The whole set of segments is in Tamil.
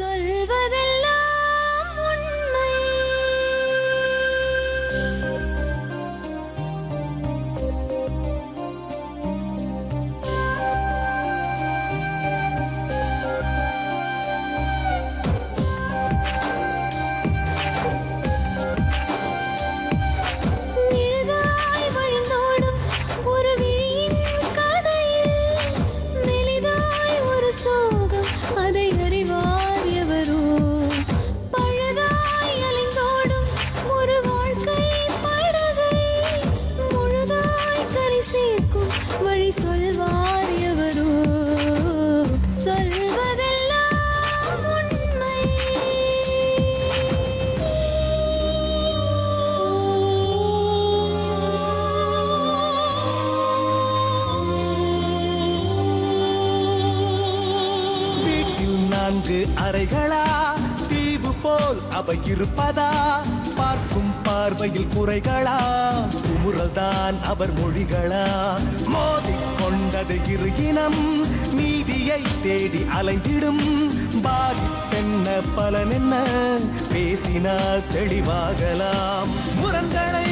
சொல்வதெல்லாம் உண்மை. நிழலாய் வழிந்தோடும் ஒரு விழியின் கதையில் மெலிதாய் ஒரு சோகம், அதை அறிவார் எவரோ. பழுதாய் அலைந்தோடும் ஒரு வாழ்க்கை படகை முழுதாய் கரை சேர்க்கும் வழி சொல்வார் எவரோ. சொல்வதெல்லாம் உண்மை. வீட்டில் 4 அறைகளா, தீவு போல் அவை இருப்பதா? பார்க்கும் பார்வையில் குறைகளா, குமுறல்தான் அவர் மொழிகளா? மோதிக்கொண்டது இரு இனம், நீதியை தேடி அலைந்திடும். பாதிப்பென்ன பலன் என்ன, பேசினால் தெளிவாகலாம். முரண்களை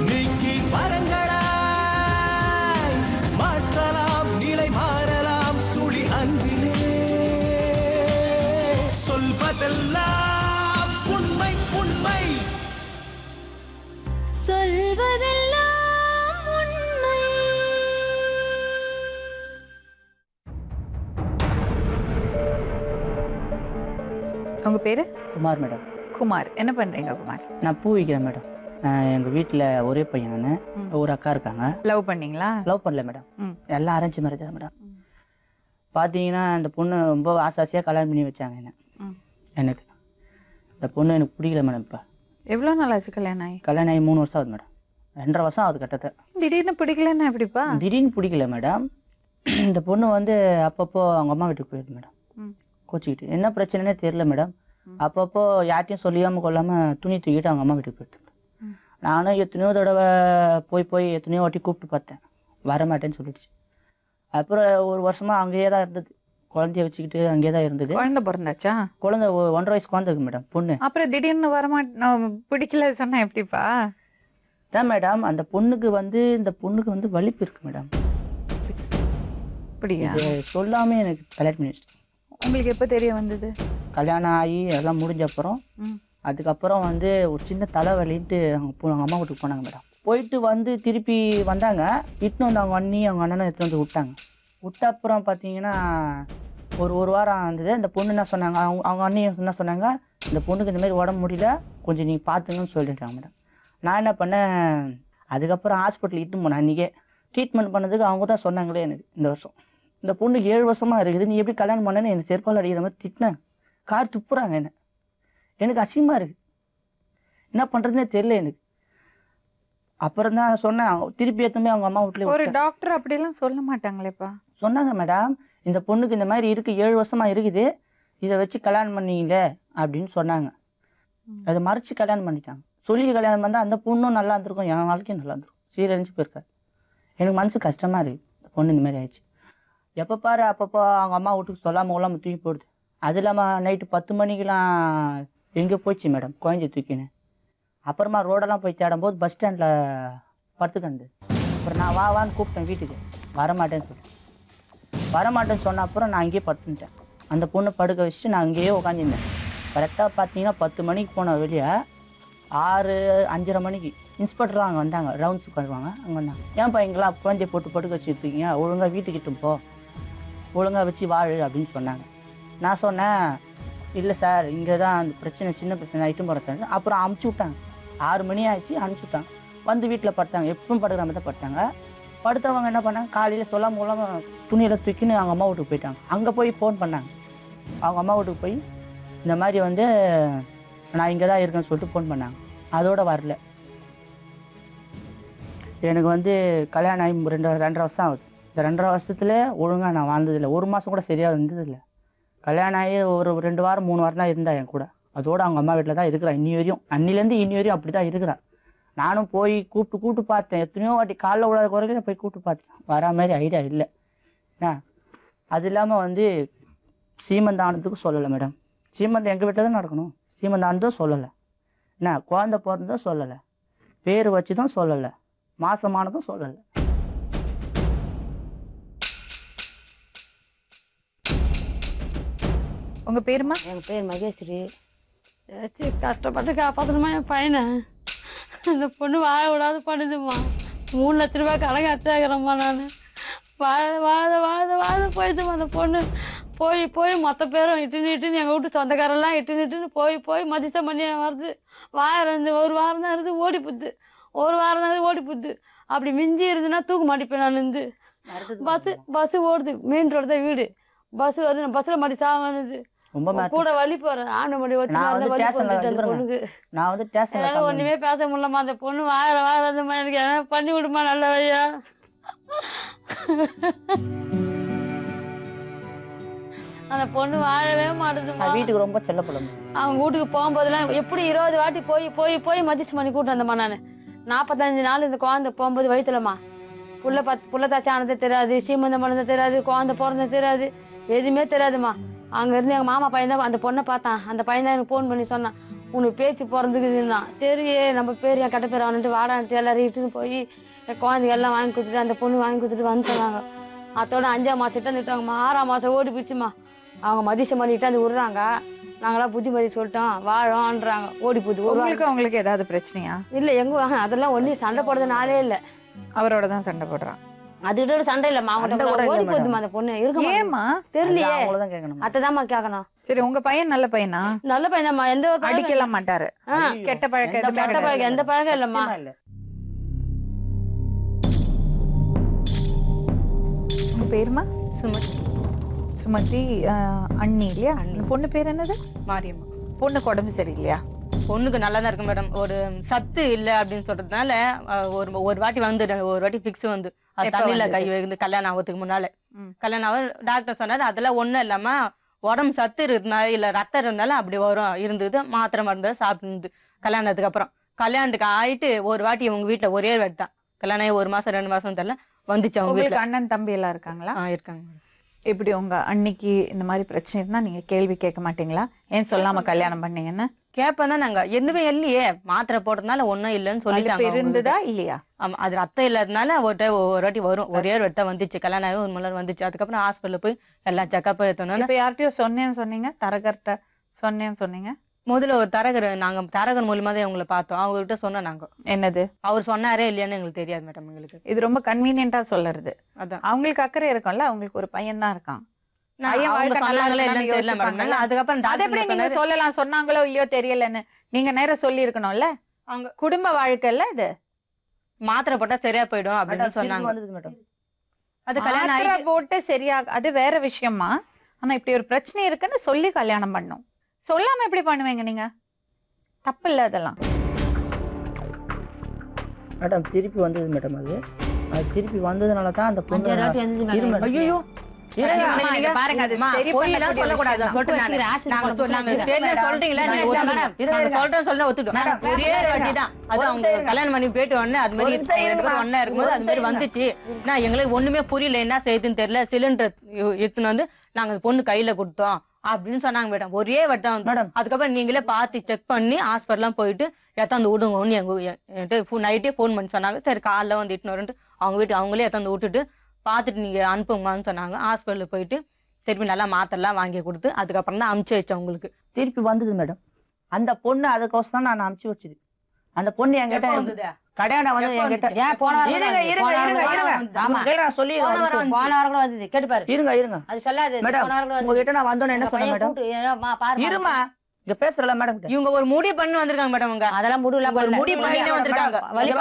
நீக்கி வரங்களாய் மாற்றலாம், நிலை மாறலாம் துளி அன்பிலே. சொல்வதெல்லாம் உண்மை உண்மை. சொல்வதெல்லாம் உண்மை. உங்க பேரு? குமார் மேடம். குமார். என்ன பண்றீங்க குமார்? நான் பூ விற்கிறேன் மேடம். எங்கள் வீட்டில் ஒரே பையன், நான் ஒரு அக்கா இருக்காங்க. லவ் பண்ணீங்களா? லவ் பண்ணல மேடம், எல்லாம் அரேஞ்ச் மேரேஜ் தான் மேடம். பார்த்தீங்கன்னா அந்த பொண்ணு ரொம்ப ஆசாசியாக கல்யாணம் பண்ணி வச்சாங்க என்ன. எனக்கு இந்த பொண்ணு எனக்கு பிடிக்கல மேடம். இப்போ எவ்வளோ நாள் ஆச்சு கல்யாணம் ஆகி? கல்யாணம் ஆகி 3 வருஷம் ஆகுது மேடம். 2.5 வருஷம் ஆகுது கட்டத்தை. திடீர்னு பிடிக்கலன்னா எப்படிப்பா? திடீர்னு பிடிக்கல மேடம். இந்த பொண்ணு வந்து அப்பப்போ அவங்க அம்மா வீட்டுக்கு போயிடுது மேடம். கோச்சிக்கிட்டு என்ன பிரச்சனைனே தெரியல மேடம். அப்பப்போ யார்ட்டையும் சொல்லியாமல் கொள்ளாமல் துணி தூக்கிட்டு அவங்க அம்மா வீட்டுக்கு போயிடுது. நானும் எத்தனையோ தடவை போய் எத்தனையோ வாட்டி கூப்பிட்டு பார்த்தேன், வரமாட்டேன்னு சொல்லிடுச்சு. அப்புறம் 1 வருஷமா அங்கேயே தான் இருந்தது, குழந்தைய வச்சுக்கிட்டு அங்கேயே தான் இருந்தது. குழந்தை பிறந்தாச்சா? குழந்தை 1.5 வயசு குழந்தை இருக்கு மேடம், பொண்ணு. அப்புறம் திடீர்னு வரமாட்டேன் பிடிக்கல சொன்னா எப்படிப்பா? தான் மேடம் அந்த பொண்ணுக்கு வந்து இந்த பொண்ணுக்கு வந்து வலிப்பு இருக்கு மேடம். அப்படியா? சொல்லாமே எனக்கு கல்யாணம் பண்ணி வச்சிட்டேன். உங்களுக்கு எப்போ தெரிய வந்தது? கல்யாணம் ஆகி எல்லாம் முடிஞ்ச அப்புறம். அதுக்கப்புறம் வந்து ஒரு சின்ன தலைவலின்ட்டு அவங்க அம்மா வீட்டுக்கு போனாங்க மேடம். போயிட்டு வந்து திருப்பி வந்தாங்க, இட்டுன்னு வந்து அவங்க அண்ணி அவங்க அண்ணனும் எடுத்துன்னு வந்து விட்டாங்க. விட்ட அப்புறம் பார்த்தீங்கன்னா ஒரு வாரம் இருந்தது. இந்த பொண்ணு என்ன சொன்னாங்க, அவங்க அண்ணி என்ன சொன்னாங்க, இந்த பொண்ணுக்கு இந்த மாதிரி உடம்பு முடியல, கொஞ்சம் நீங்கள் பார்த்துங்கன்னு சொல்லிட்டாங்க மேடம். நான் என்ன பண்ணேன், அதுக்கப்புறம் ஹாஸ்பிட்டல் இட்டுன்னு போனேன். அன்றைக்கே ட்ரீட்மெண்ட் பண்ணதுக்கு அவங்க தான் சொன்னாங்களே எனக்கு, இந்த வருஷம் இந்த பொண்ணுக்கு 7 வருஷமாக இருக்குது, நீ எப்படி கல்யாணம் பண்ணேன்னு எனக்கு செருப்பால் அடிக்கிற மாதிரி திட்டினேன். கார் துப்புறாங்க என்ன. எனக்கு அசிங்கமாக இருக்குது, என்ன பண்ணுறதுனே தெரியல எனக்கு. அப்புறம் தான் சொன்னேன், திருப்பி ஏற்றுமே அவங்க அம்மா வீட்டில். ஒரு டாக்டர் அப்படிலாம் சொல்ல மாட்டாங்களேப்பா? சொன்னாங்க மேடம், இந்த பொண்ணுக்கு இந்த மாதிரி இருக்குது, 7 வருஷமாக இருக்குது, இதை வச்சு கல்யாணம் பண்ணீங்களே அப்படின்னு சொன்னாங்க. அதை மறைச்சி கல்யாணம் பண்ணிட்டாங்க. சொல்லி கல்யாணம் பண்ணால் அந்த பொண்ணும் நல்லா இருந்திருக்கும், என் வாழ்க்கையும் நல்லா இருந்திருக்கும். சீரழிஞ்சு போயிருக்காரு. எனக்கு மனசு கஷ்டமாக இருக்குது, இந்த பொண்ணு இந்த மாதிரி ஆயிடுச்சு. எப்போ பாரு அப்பப்போ அவங்க அம்மா வீட்டுக்கு சொல்லாமல் கொள்ளாமல் தூக்கி போடுது. அது இல்லாமல் நைட்டு 10 மணிக்கெலாம் எங்கே போச்சு மேடம் குழந்தைய தூக்கின்னு. அப்புறமா ரோடெல்லாம் போய் தேடும்போது பஸ் ஸ்டாண்டில் படுத்துக்கிந்து. அப்புறம் நான் வான்னு கூப்பிட்டேன் வீட்டுக்கு, வரமாட்டேன்னு சொல்லி. வரமாட்டேன்னு சொன்ன அப்புறம் நான் அங்கேயே படுத்துட்டேன். அந்த பொண்ணு படுக்க வச்சுட்டு நான் அங்கேயே உட்காந்துருந்தேன். கரெக்டாக பார்த்தீங்கன்னா 10 மணிக்கு போன வெளியே 6-5:30 மணிக்கு இன்ஸ்பெக்டரும் அங்கே வந்தாங்க, ரவுண்ட்ஸ் உட்காந்துருவாங்க. அங்கே வந்தாங்க, ஏன்ப்பா இங்கெல்லாம் குழந்தைய போட்டு படுக்க வச்சுருக்கீங்க, ஒழுங்காக வீட்டுக்கிட்டும் போ, ஒழுங்காக வச்சு வாழு அப்படின்னு சொன்னாங்க. நான் சொன்னேன், இல்லை சார் இங்கே தான் அந்த பிரச்சனை, சின்ன பிரச்சனை இட்டும் போகிற சார். அப்புறம் அமுச்சு விட்டாங்க. 6 மணி ஆயிடுச்சு, அனுப்பிச்சி விட்டாங்க. வந்து வீட்டில் படுத்தாங்க, எப்பவும் படுக்கிற மாதிரி தான் படுத்தாங்க. படுத்தவங்க என்ன பண்ணாங்க, காலையில் சொல்லாமல் கொள்ளாமல் துணியில் தூக்கின்னு அவங்க அம்மா வீட்டுக்கு போயிட்டாங்க. அங்கே போய் ஃபோன் பண்ணாங்க. அவங்க அம்மா வீட்டுக்கு போய் இந்த மாதிரி வந்து நான் இங்கே தான் இருக்கேன்னு சொல்லிட்டு ஃபோன் பண்ணாங்க. அதோடு வரல. எனக்கு வந்து கல்யாணம் ஆகி 2.5 வருஷம் ஆகுது. இந்த 2.5 வருஷத்துல ஒழுங்காக நான் வாழ்ந்ததில்லை. 1 மாதம் கூட சரியாக இருந்ததில்லை. கல்யாணம் ஆகி ஒரு 2 வாரம் 3 வாரம் தான் இருந்தா என் கூட. அதோடு அவங்க அம்மா வீட்டில் தான் இருக்கிறான் இன்னி வரையும். அன்னிலேருந்து இன்னி வரையும் அப்படி தான் இருக்கிறான். நானும் போய் கூப்பிட்டு பார்த்தேன், எத்தனையோ வாட்டி காலைல விடாத குறையில போய் கூப்பிட்டு பார்த்துட்டேன். வரா மாதிரி ஐடியா இல்லை. அது இல்லாமல் வந்து சீமந்தம் ஆனதுக்கு சொல்லலை மேடம். சீமந்தம் எங்கள் வீட்டில் தான் நடக்கணும். சீமந்தம் ஆனதும் சொல்லலை. என்ன குழந்தை பிறந்ததும் சொல்லலை. பேர் வச்சு தான் சொல்லலை. மாசமானதும் சொல்லலை. உங்க பேருமா? எங்கள் பேர் மகேஸ்வரி. ஏதாச்சும் கஷ்டப்பட்டு காப்பாற்றணுமா என் பையனை. அந்த பொண்ணு வாழ விடாது பண்ணுதும்மா. 3 லட்ச ரூபாய் கடன் கட்டாகிறேம்மா நான். வாழ வாழ வாழ வாழ போயிடுமா அந்த பொண்ணு. போய் போய் மொத்த பேரும் இட்டுன்னு எங்கள் வீட்டு சொந்தக்காரெல்லாம் இட்டுன்னு போய் மதிசம் பண்ணி வருது. வாரம் 1 வாரம் தான் இருந்து ஓடி புத்து. 1 வாரம் தான் ஓடி புத்து. அப்படி மிஞ்சி இருந்துன்னா தூக்க மாட்டிப்பேன் நான் இருந்து. பஸ்ஸு ஓடுது. மெயின் ரோடு தான் வீடு. பஸ் வருது. நான் பஸ்ஸில் மாட்டி சாவானுது. கூட வழி போறேன். ஆண்டு மணி வச்சு அந்த பொண்ணுக்கு நான் வந்து என்னால ஒண்ணுமே பேச முடியலமா. அந்த பொண்ணு வாழறதுமா. எனக்கு என்ன பண்ணி விடுமா நல்ல வழியா. அந்த பொண்ணு வாழவே மாட்டுதுமா. வீட்டுக்கு ரொம்ப செல்லப்படும். அவங்க வீட்டுக்கு போகும்போதெல்லாம் எப்படி 20 வாட்டி போய் மதிச்சு பண்ணி கூட்டு வந்தம்மா நான். 45 நாள் இந்த குழந்தை போகும்போது வயிற்றுலம்மா. புள்ள தாச்சி ஆனதே தெரியாது. சீமந்தம் பண்ணதே தெரியாது. குழந்தை பிறந்தது தெரியாது. எதுவுமே தெரியாதுமா. அங்கேருந்து எங்கள் மாமா பையன் தான் அந்த பொண்ணை பார்த்தான். அந்த பையன் தான் எனக்கு ஃபோன் பண்ணி சொன்னான், உனக்கு பேச்சு பிறந்துக்குதுன்னா. சரி நம்ம பேர் என் கட்ட பேர் ஆனுட்டு வாடான்ட்டு எல்லாரும் இட்டுன்னு போய் என் குழந்தைங்க எல்லாம் வாங்கி கொடுத்துட்டு அந்த பொண்ணு வாங்கி கொடுத்துட்டு வந்துட்டாங்க. அதோட 5ஆம் மாதம் இட்டாந்துட்டாங்கம்மா. 6ஆம் மாதம் ஓடி போச்சுமா. அவங்க மதிஷம் பண்ணிட்டு அந்த விடுறாங்க. நாங்களாம் புத்திமதி சொல்லிட்டோம் வாழோன்றாங்க. ஓடி போகுது. உங்களுக்கு ஏதாவது பிரச்சனையா? இல்லை எங்க அதெல்லாம் ஒன்றும் சண்டை போடுறதுனாலே இல்லை. அவரோட தான் சண்டை போடுறான். அதுக்கிட்ட சண்டை இல்லம்மா. அவங்கள்ட்ட ஓடி போகுதுமா அந்த பொண்ணு. இருக்குமா தெரியலையே. அத்தைதாம்மா கேட்கணும். சரி, உங்க பையன் நல்ல பையனா? நல்ல பையன் தான்மா. எந்த ஒரு அடிக்கலாம் மாட்டாரு. கெட்ட பழக்கம் எந்த பழக்கம் இல்லம்மா. உங்க பேருமா? சுமதி. சுமதி அண்ணி இல்லையா? பொண்ணு பேர் என்னது? மாரியம்மா. பொண்ணுக்கு உடம்பு சரியில்லையா? பொண்ணுக்கு நல்லா தான் இருக்கு மேடம். ஒரு சத்து இல்லை அப்படின்னு சொல்றதுனால ஒரு வாட்டி வந்து ஒரு வாட்டி பிக்ஸ் வந்து அது தண்ணியில கை வைந்து கல்யாணம் ஆகிறதுக்கு முன்னால கல்யாணம் ஆக டாக்டர் சொன்னாரு அதெல்லாம் ஒன்றும் இல்லாம உடம்பு சத்து இருந்தனால இல்லை ரத்தம் இருந்தாலும் அப்படி வரும் இருந்தது. மாத்திரை மருந்து சாப்பிட்டு கல்யாணத்துக்கு அப்புறம் கல்யாணத்துக்கு ஆயிட்டு ஒரு வாட்டி இவங்க வீட்டில் ஒரே வாட்டி தான் கல்யாணம் ஆகி 1 மாசம் 2 மாசம் தெரியல வந்துச்சு. அவங்க வீட்டுல அண்ணன் தம்பி எல்லாம் இருக்காங்களா? இருக்காங்க. இப்படி உங்க அன்னைக்கு இந்த மாதிரி பிரச்சனை இருந்தா நீங்க கேள்வி கேட்க மாட்டீங்களா? ஏன் சொல்லாம கல்யாணம் பண்ணீங்கன்னு? கேப்பேன் தான். நாங்க எதுவுமே இல்லையே, மாத்திரை போட்டதுனால ஒன்னும் இல்லைன்னு சொல்லிட்டாங்க. இருந்ததா இல்லையா? ஆமா, அது ரத்தம் இல்லாதனால ஒரு வாட்டி வரும். ஒரே ஒரு வாட்டி வந்துச்சு. கல்யாணம் ஆகி 1 மணி வந்துச்சு. அதுக்கப்புறம் ஹாஸ்பிட்டல் போய் எல்லாம் செக்அப் எடுத்தோம். இப்ப யார்கிட்டயோ சொன்னீங்க, தரகர்கிட்ட சொன்னீங்க. முதல்ல ஒரு நாங்க தரகர் மூலியமா தான் இவங்களை பார்த்தோம். அவங்க கிட்ட சொன்னோம் நாங்க. என்னது? அவர் சொன்னாரே இல்லையான்னு எங்களுக்கு தெரியாது மேடம். எங்களுக்கு இது ரொம்ப கன்வீனியன்டா சொல்லுறது. அதான் அவங்களுக்கு அக்கறை இருக்கும்ல. அவங்களுக்கு ஒரு பையன் தான் இருக்கான். சொல்லலாம், சொன்னாங்களோ இல்லையோ தெரியலன்னு நீங்க நேரம் சொல்லி இருக்கணும்ல. அவங்க குடும்ப வாழ்க்கைல இது மாத்திரை போட்டா சரியா போயிடும் அப்படின்னு சொன்னாங்க. அது கல்யாணம் போட்டு சரியா, அது வேற விஷயமா. ஆனா இப்படி ஒரு பிரச்சனை இருக்குன்னு சொல்லி கல்யாணம் பண்ணும். சொல்லாம எப்படி பண்ணுவீங்க நீங்க? தப்பு இல்ல அதெல்லாம். மேடம் திருப்பி வந்தது மேடம். அது திருப்பி வந்ததுனால தான் அந்த பொண்ணு. ஐயோ பாருங்க, அது சரி பண்ண சொல்லக்கூடாது. கல்யாணம் பண்ணி போயிட்டு உடனே அது மாதிரி ஒன்னா இருக்கும்போது அது மாதிரி வந்துச்சு. நான் எங்களுக்கு ஒண்ணுமே புரியல, என்ன செய்யுதுன்னு தெரியல. சிலிண்டர் எடுத்துன்னு வந்து நாங்க பொண்ணு கையில கொடுத்தோம் அப்படின்னு சொன்னாங்க மேடம். ஒரே வட்டம் மேடம். அதுக்கப்புறம் நீங்களே பார்த்து செக் பண்ணி ஹாஸ்பிட்டல்லாம் போயிட்டு எத்தாந்து விடுங்கன்னு எங்க நைட்டே ஃபோன் பண்ணி சொன்னாங்க. சரி காலைல வந்து இட்டுன்னு அவங்க வீட்டு அவங்களே எத்தாந்து விட்டுட்டு பார்த்துட்டு நீங்க அனுப்புங்கன்னு சொன்னாங்க. ஹாஸ்பிட்டலுக்கு போயிட்டு திருப்பி நல்லா மாத்திரலாம் வாங்கி கொடுத்து அதுக்கப்புறம் தான் அமுச்சு வச்சேன். உங்களுக்கு திருப்பி வந்தது மேடம். அந்த பொண்ணு அதுக்கோசம் தான் நான் அமுச்சு வச்சது. அந்த பொண்ணு என்கிட்ட கடையாண்ட வந்து என்கிட்ட இருங்க அது சொல்லாது. உங்ககிட்ட நான் வந்தோன்னு என்ன சொன்னேன் மேடம்? இருமா இங்க பேசுறல மேடம். இவங்க ஒரு முடி பண்ணி வந்திருக்காங்க மேடம். அவங்க அதெல்லாம் முடியல, ஒரு முடி பண்ணி வந்திருக்காங்க. வழி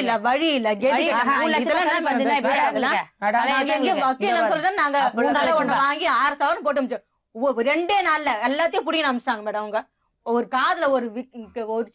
இல்ல, வழி இல்ல, சொல்றேன். நாங்க வாங்கி 6000 போட்டு 2 நாள்ல எல்லாத்தையும் புடிங்க அமிச்சாங்க மேடம். அவங்க ஒரு காதுல ஒரு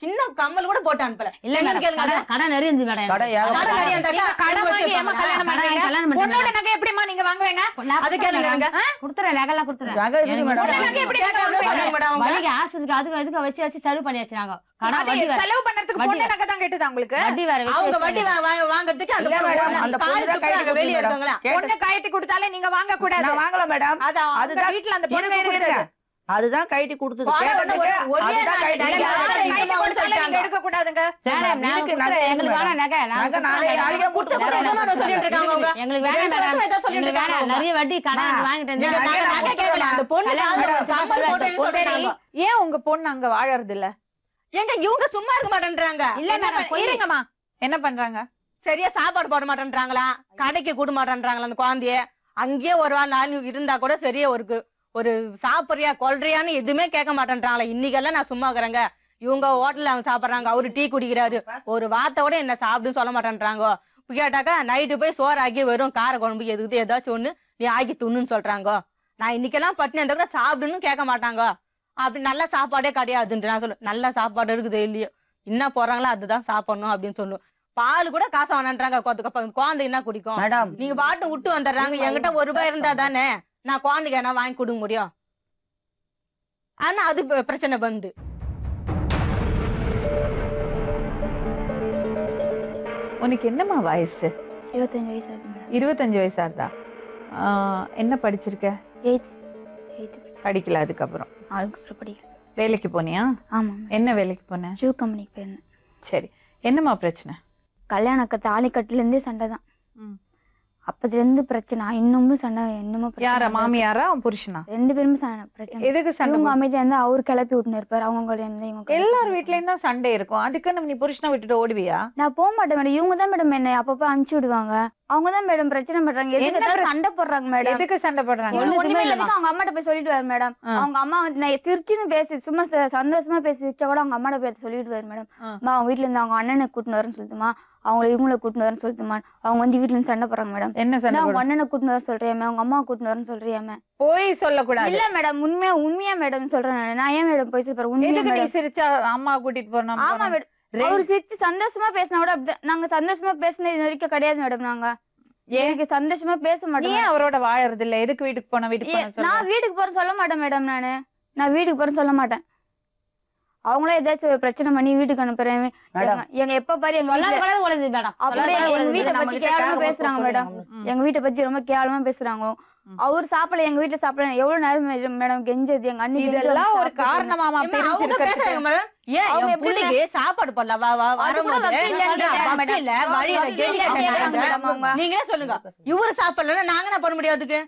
சின்ன கம்மல் கூட போட்டு அனுப்பல. இல்ல எங்க மேடம், கேளுங்க அதை. கடை நிறைய இருந்துச்சு மேடம். கடை ஏகப்பட்ட கடை நிறைய இருந்தா கடை வாங்கி ஏமா கல்யாணம் பண்றீங்க? கல்யாணம் பண்ணி பொண்ணோட நகை எப்படிமா நீங்க வாங்குவீங்க? அது கேளுங்க. கொடுத்துறேன், நகைலாம் கொடுத்துறேன். நகை இருக்குது மேடம். பொண்ணு நகை எப்படி கேட்டா வந்து சொல்லுங்க மேடம் அவங்க. வலிக்கு ஆஸ்பத்திரிக்கு அதுக்கு வச்சு செலவு பண்ணியாச்சு நாங்க. கடை அது வட்டி வேற, செலவு பண்றதுக்கு வட்டி பொண்ணு நகை தான் கேட்டுதா உங்களுக்கு? வட்டி வேற வச்சு அவங்க வச்சு வட்டி வாங்குறதுக்கு அந்த இல்ல மேடம், பொண்ணு அந்த பொண்ணு காலத்துக்கு தான் கைட்டு நாங்க வெளியே கொடுத்து எடுத்தவங்களா? மேடம். பொண்ணு காயத்தி கொடுத்தாலே நீங்க வாங்க கூடாது. நான் வாங்கல மேடம். அதுதான் அதுதான் வீட்டுல அந்த இருங்க, பொண்ணு இருங்க, இருங்க. அதுதான் கைட்டி கொடுத்தது. வாடகை கேட்டதுக்கு ஒரே அதுதான் நாள் கைட்டி நீங்க கொடுத்தது. வாடகை கைட்டு கொடுத்தாலே நீங்க எடுக்க கூடாதுங்க. சரி, மேடம், நாங்க இருக்கு, கொடுத்துறோம். நகை எங்களுக்கு இருக்கு வேணாம் நகை. நகை நானே நாளைக்கே குட்டு கொடுத்து குட்டு தரேன். தான் சொல்லிட்டு இருக்காங்க அவங்க. எங்களுக்கு வேணாம் ரெண்டு வருஷமா மேடம். இதான் சொல்லிட்டு எங்களுக்கு இருக்காங்க வேணாம். அவங்க. நிறைய வட்டி கடன் வாங்கிட்டு நீங்க இருந்தா நகை நகை கேட்கல. அந்த பொண்ணு கல்யாணம் காதுல பண்ணி கம்மல் போட்டு சரி, சொல்றாங்க. ஏன் உங்க பொண்ணு அங்க வாழறது இல்ல? எங்க இவங்க சும்மா இருக்க மாட்டேன்றாங்க. இல்ல என்ன மேடம், பண்- இருங்கம்மா. என்ன பண்றாங்க? சரியா சாப்பாடு போட மாட்டேன்றாங்களா, கடைக்கு கூட மாட்டேன்றாங்களா அந்த குழந்தைய. அங்கேயே ஒரு வாரம் நாள் இருந்தா கூட சரியா ஒரு சாப்பிடுறியா கொல்றியான்னு எதுவுமே கேட்க மாட்டேன்றாங்களா. இன்னைக்கெல்லாம் நான் சும்மா இருக்கிறேங்க. இவங்க ஹோட்டல்ல அவங்க சாப்பிடுறாங்க, அவரு டீ குடிக்கிறாரு, ஒரு வார்த்தையோட என்ன சாப்பிடுன்னு சொல்ல மாட்டேன்றாங்க. கேட்டாக்கா நைட்டு போய் சோறு ஆக்கி வெறும் கார குழம்பு எதுக்கு ஏதாச்சும் ஒண்ணு நீ ஆக்கி துண்ணுன்னு சொல்றாங்க. நான் இன்னைக்கெல்லாம் பட்டினி இருந்தா கூட சாப்பிடுன்னு கேட்க மாட்டாங்க. அப்படி நல்ல சாப்பாடே கிடையாதுன்ட்டு நான் சொல்லுவேன். நல்ல சாப்பாடு இருக்குது இல்லையோ, என்ன போறாங்களோ அதுதான் சாப்பிடணும் அப்படின்னு சொல்லுவோம். பால் கூட காசு வேணான்றாங்க. குழந்தை என்ன குடிக்கும்? மேடம், நீங்க பாட்டு விட்டு வந்துடுறாங்க. என்கிட்ட ₹1 இருந்தா தானே நான் குழந்தைக்கு என்ன வாங்கி கொடுக்க முடியும். ஆனா அது பிரச்சனை வந்து உனக்கு என்னம்மா வயசு? 25 வயசு ஆகுது மேடம். 25 வயசா இருந்தா என்ன படிச்சிருக்க? 8th படிக்கல. அதுக்கப்புறம் அதுக்கப்புறம் படிக்கிறேன். வேலைக்கு போனியா? ஆமாம், என்ன வேலைக்கு போன? ஷூ கம்பெனிக்கு போயிருந்தேன். சரி, என்னம்மா பிரச்சனை? கல்யாணக்க தாலி கட்டுலேருந்தே சண்டை தான். ம். அப்பதுலேருந்து பிரச்சனை, இன்னமும் சண்டை, இன்னமும் யாரா, பிரச்சனை. மாமியாரா புருஷனா? 2 பேருமே சண்டை பிரச்சனை. எதுக்கு சண்டை? இவங்க அமைதியா இருந்தா அவரு கிளப்பி விட்டுன்னு இருப்பாரு, அவங்க கல்யாணம் இவங்க கிளப்பி எல்லார் விட்டுன்னு வீட்லயும் தான் சண்டை இருக்கும். அதுக்கு நீ புருஷனை விட்டுட்டு ஓடுவியா? நான் போக மாட்டேன் மேடம். இவங்க தான் மேடம் என்னை அப்பப்ப அனுப்பிச்சு விடுவாங்க. அவங்க தான் மேடம் பிரச்சனை பண்றாங்க. என்ன எதுக்கு பிரச்சனை? சண்டை போடுறாங்க மேடம். எதுக்கு சண்டை போடுறாங்க? ஒண்ணுமே இல்லைன்னா அவங்க அம்மாட்ட போய் சொல்லிட்டு வாரு மேடம். அவங்க அம்மா வந்து நான் சிரிச்சுன்னு பேசி சும்மா சந்தோஷமா பேசி சிரிச்சா கூட அவங்க அம்மாட்ட போய் சொல்லிட்டு வாரு மேடம். அம்மா அவங்க வீட்டுல இருந்து அவங்க அண்ணனை கூட்டின்னு வரேன்னு சொல்லுமா, அவங்களை இவங்களை கூட்டின்னு வரேன்னு சொல்லுமா. அவங்க வந்து வீட்டுல இருந்து சண்டை போடுறாங்க மேடம். என்ன சண்டை? அவங்க அண்ணனை கூட்டின்னு வர சொல்றியாமே, அவங்க அம்மா கூட்டின்னு வரேன்னு சொல்றியாமே. போய் சொல்லக்கூடாது. இல்ல மேடம், உண்மையா மேடம் சொல்றேன் நான் ஏன் மேடம் போய் சொல்றேன் உண்மையா எதுக்கு நீ மேடம். சிரிச்சா அம்மா கூட்டிட்டு போறோம்? ஆமா மேடம், அவரு சிரிச்சு சந்தோஷமா பேசினா கூட அப்படிதான். நாங்க சந்தோஷமா பேசினது இது வரைக்கும் கிடையாது மேடம். நாங்க எனக்கு சந்தோஷமா பேச நீ மாட்டேன். ஏன் அவரோட வாழறது இல்ல? எதுக்கு வீட்டுக்கு போன? வீட்டுக்கு போன நான் வீட்டுக்கு போறேன் சொல்ல மாட்டேன் மேடம். நான் வீட்டுக்கு போறேன்னு சொல்ல மாட்டேன். அவங்களே ஏதாச்சும் ஒரு பிரச்சனை பண்ணி வீட்டுக்கு அனுப்புறேன். மேடம், எங்க எப்ப பாரு எங்க சொல்லாத வீட்டுல கூட உலகுது மேடம். அப்படியே எங்க வீட்டை நம்ம பத்தி கிட்ட கேவலமா கேவலமா பேசுறாங்க மேடம். சொல்றாங்க. எங்க வீட்டை பத்தி ரொம்ப கேவலமா பேசுறாங்க. அவரு சாப்பிடல, எங்க வீட்டுல சாப்பிடல. எவ்வளவு நேரம் மேடம் கெஞ்சது எங்க அண்ணி இதெல்லாம் ஒரு காரணமாமா ஏம்மா, அவங்க பிரிஞ்சிருக்கிறதுக்கு? பேசுறாங்க மேடம். ஏன் அவங்க என் எப்படி புள்ளைக்கு சாப்பாடு போடல வரும்போது வக்கீல் இல்லைன்னு வக்கீல் இல்ல, வழியில வக்கீல் கெஞ்சி இல்லைன்னு கேட்டாங்க. மேடம் அவங்க. நீங்களே சொல்லுங்க, இவரு சாப்பிடலன்னா நாங்க என்ன பண்ண முடியும்? அதுக்கு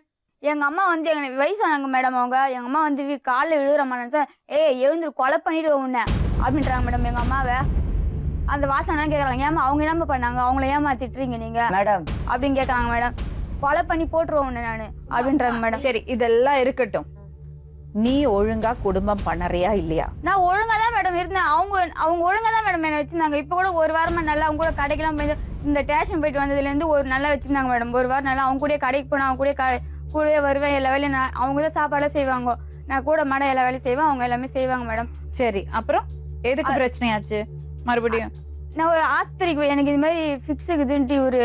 எங்க அம்மா வந்து எங்க வயசானாங்க மேடம். அவங்க எங்க அம்மா வந்து காலில் விழுகிறம்மா, எழுந்து கொலை பண்ணிட்டு உன்ன அப்படின்றாங்க மேடம் எங்க அம்மாவை. அந்த வாசனை கேக்குறாங்க, ஏமா அவங்க என்ன பண்ணாங்க, அவங்கள ஏமா திட்டுறீங்க நீங்க மேடம், அப்படின்னு கேக்குறாங்க மேடம். கொலை பண்ணி போட்டுருவோம் உன்னை நானு அப்படின்றாங்க மேடம். சரி, இதெல்லாம் இருக்கட்டும். நீ ஒழுங்கா குடும்பம் பண்ணறியா இல்லையா? நான் ஒழுங்கா தான் மேடம் இருந்தேன். அவங்க ஒழுங்கா தான் மேடம் என்ன வச்சிருந்தாங்க. இப்ப கூட ஒரு வாரமா நல்லா அவங்க கூட கடைக்கெல்லாம் போய் இந்த ஸ்டேஷன் போயிட்டு வந்ததுல இருந்து ஒரு நல்லா வச்சிருந்தாங்க மேடம். ஒரு வாரம் நல்லா அவங்க கூட கடைக்கு போனா அவங்க கூடவே வருவேன். எல்லா வேலையும் அவங்க தான் சாப்பாடெல்லாம் செய்வாங்க. நான் கூட மாட எல்லா வேலையும் செய்வேன். அவங்க எல்லாமே செய்வாங்க மேடம். சரி, அப்புறம் எதுக்கு பிரச்சனையாச்சு மறுபடியும்? நான் ஒரு ஆஸ்பத்திரிக்கு எனக்கு இது மாதிரி ஃபிக்ஸ் இருக்குதுன்ட்டு ஒரு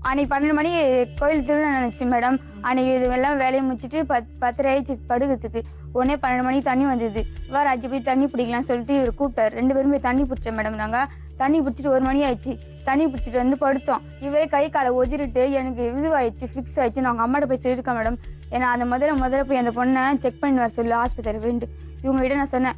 அன்னைக்கு 12 மணி கோயில் திருவிழா நினைச்சு மேடம். அன்னைக்கு இது எல்லாம் வேலையை முடிச்சுட்டு 10:30 ஆயிடுச்சு படுக்கிறதுக்கு. உடனே 12 மணிக்கு தண்ணி வந்தது. வேற 5 போய் தண்ணி பிடிக்கலாம்னு சொல்லிட்டு இவர் கூப்பிட்டாரு. 2 பேரும் போய் தண்ணி பிடிச்சோம் மேடம். நாங்க தண்ணி பிடிச்சிட்டு 1 மணி ஆயிடுச்சு. தண்ணி பிடிச்சிட்டு வந்து படுத்தோம். இவரே கை காலை ஒதிரிட்டு எனக்கு இதுவாயிடுச்சு, ஃபிக்ஸ் ஆயிடுச்சு. நாங்கள் அம்மாட்ட போய் சொல்லியிருக்கேன் மேடம். ஏன்னா அந்த முதல்ல போய் அந்த பொண்ணை செக் பண்ணி வர சொல்லி ஆஸ்பத்திரி போயிட்டு இவங்க கிட்ட நான் சொன்னேன்.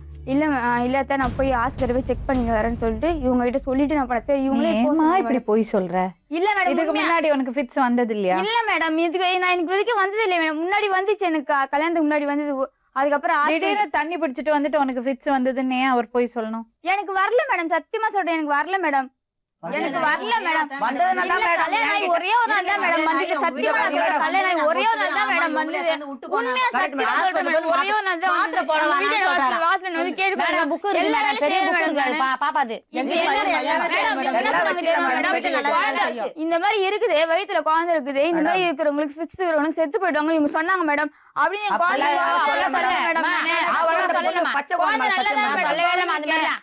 இல்லத்தான் நான் போய் ஆஸ்பத்திரி போய் செக் பண்ணிட்டு வரேன்னு சொல்லிட்டு இவங்க கிட்ட சொல்லிட்டு நான் பண்ணேன். சரி இவங்களே இப்படி போய் சொல்ற? இல்ல மேடம், இதுக்கு முன்னாடி உனக்கு ஃபிட்ஸ் வந்தது இல்லையா? இல்ல மேடம், இதுக்கு நான் எனக்கு வரைக்கும் வந்தது இல்லை மேடம். முன்னாடி வந்துச்சு, எனக்கு கல்யாணத்துக்கு முன்னாடி வந்தது. அதுக்கப்புறம் திடீர்னு தண்ணி பிடிச்சிட்டு வந்துட்டு உனக்கு ஃபிட்ஸ் வந்ததுன்னு ஏன் அவர் போய் சொல்லணும்? எனக்கு வரல மேடம், சத்தியமா சொல்றேன் எனக்கு வரல மேடம். எனக்கு வரல மேடம். வந்ததுனால தான் இல்ல, மேடம் கல்யாணம் ஆகி ஒரே ஒரு நாள் தான் மேடம் வந்தது. சத்தியமா நான் சொல்றேன், கல்யாணம் ஆகி ஒரே ஒரு நாள் தான் மேடம் வந்தது. உண்மையா சத்தியமா சொல்றேன் மேடம், ஒரே ஒரு நாள் தான் மாத்திரை வந்தது. போட எங்க வீட்டு வேணாம்னு வாசல்ல வந்து கேட்டு மேடம் பாருங்க. புக் இருக்கு எல்லா மேடம், பெரிய வேலையும் புக் செய்யணும் இருக்கு மேடம். பாப்பாது. இந்த எல்லா மாதிரி வேலையும் மேடம், செய்யணும் என்ன மேடம். பண்ணுங்க மேடம், வீட்டுல நல்லா குழந்தை செய்யும். இந்த மாதிரி இருக்குது, வயித்துல குழந்தை இருக்குது, இந்த மாதிரி இருக்கிறவங்களுக்கு ஃபிக்ஸ் இருக்கிறவங்களுக்கு செத்து போயிடுவாங்க இவங்க சொன்னாங்க மேடம். அப்படின்னு என் குழந்தை மேடம் பச்சை குழந்தை குழந்தை நல்லா தான் சொல்லவே இல்லம்மா அது மாதிரிலாம்.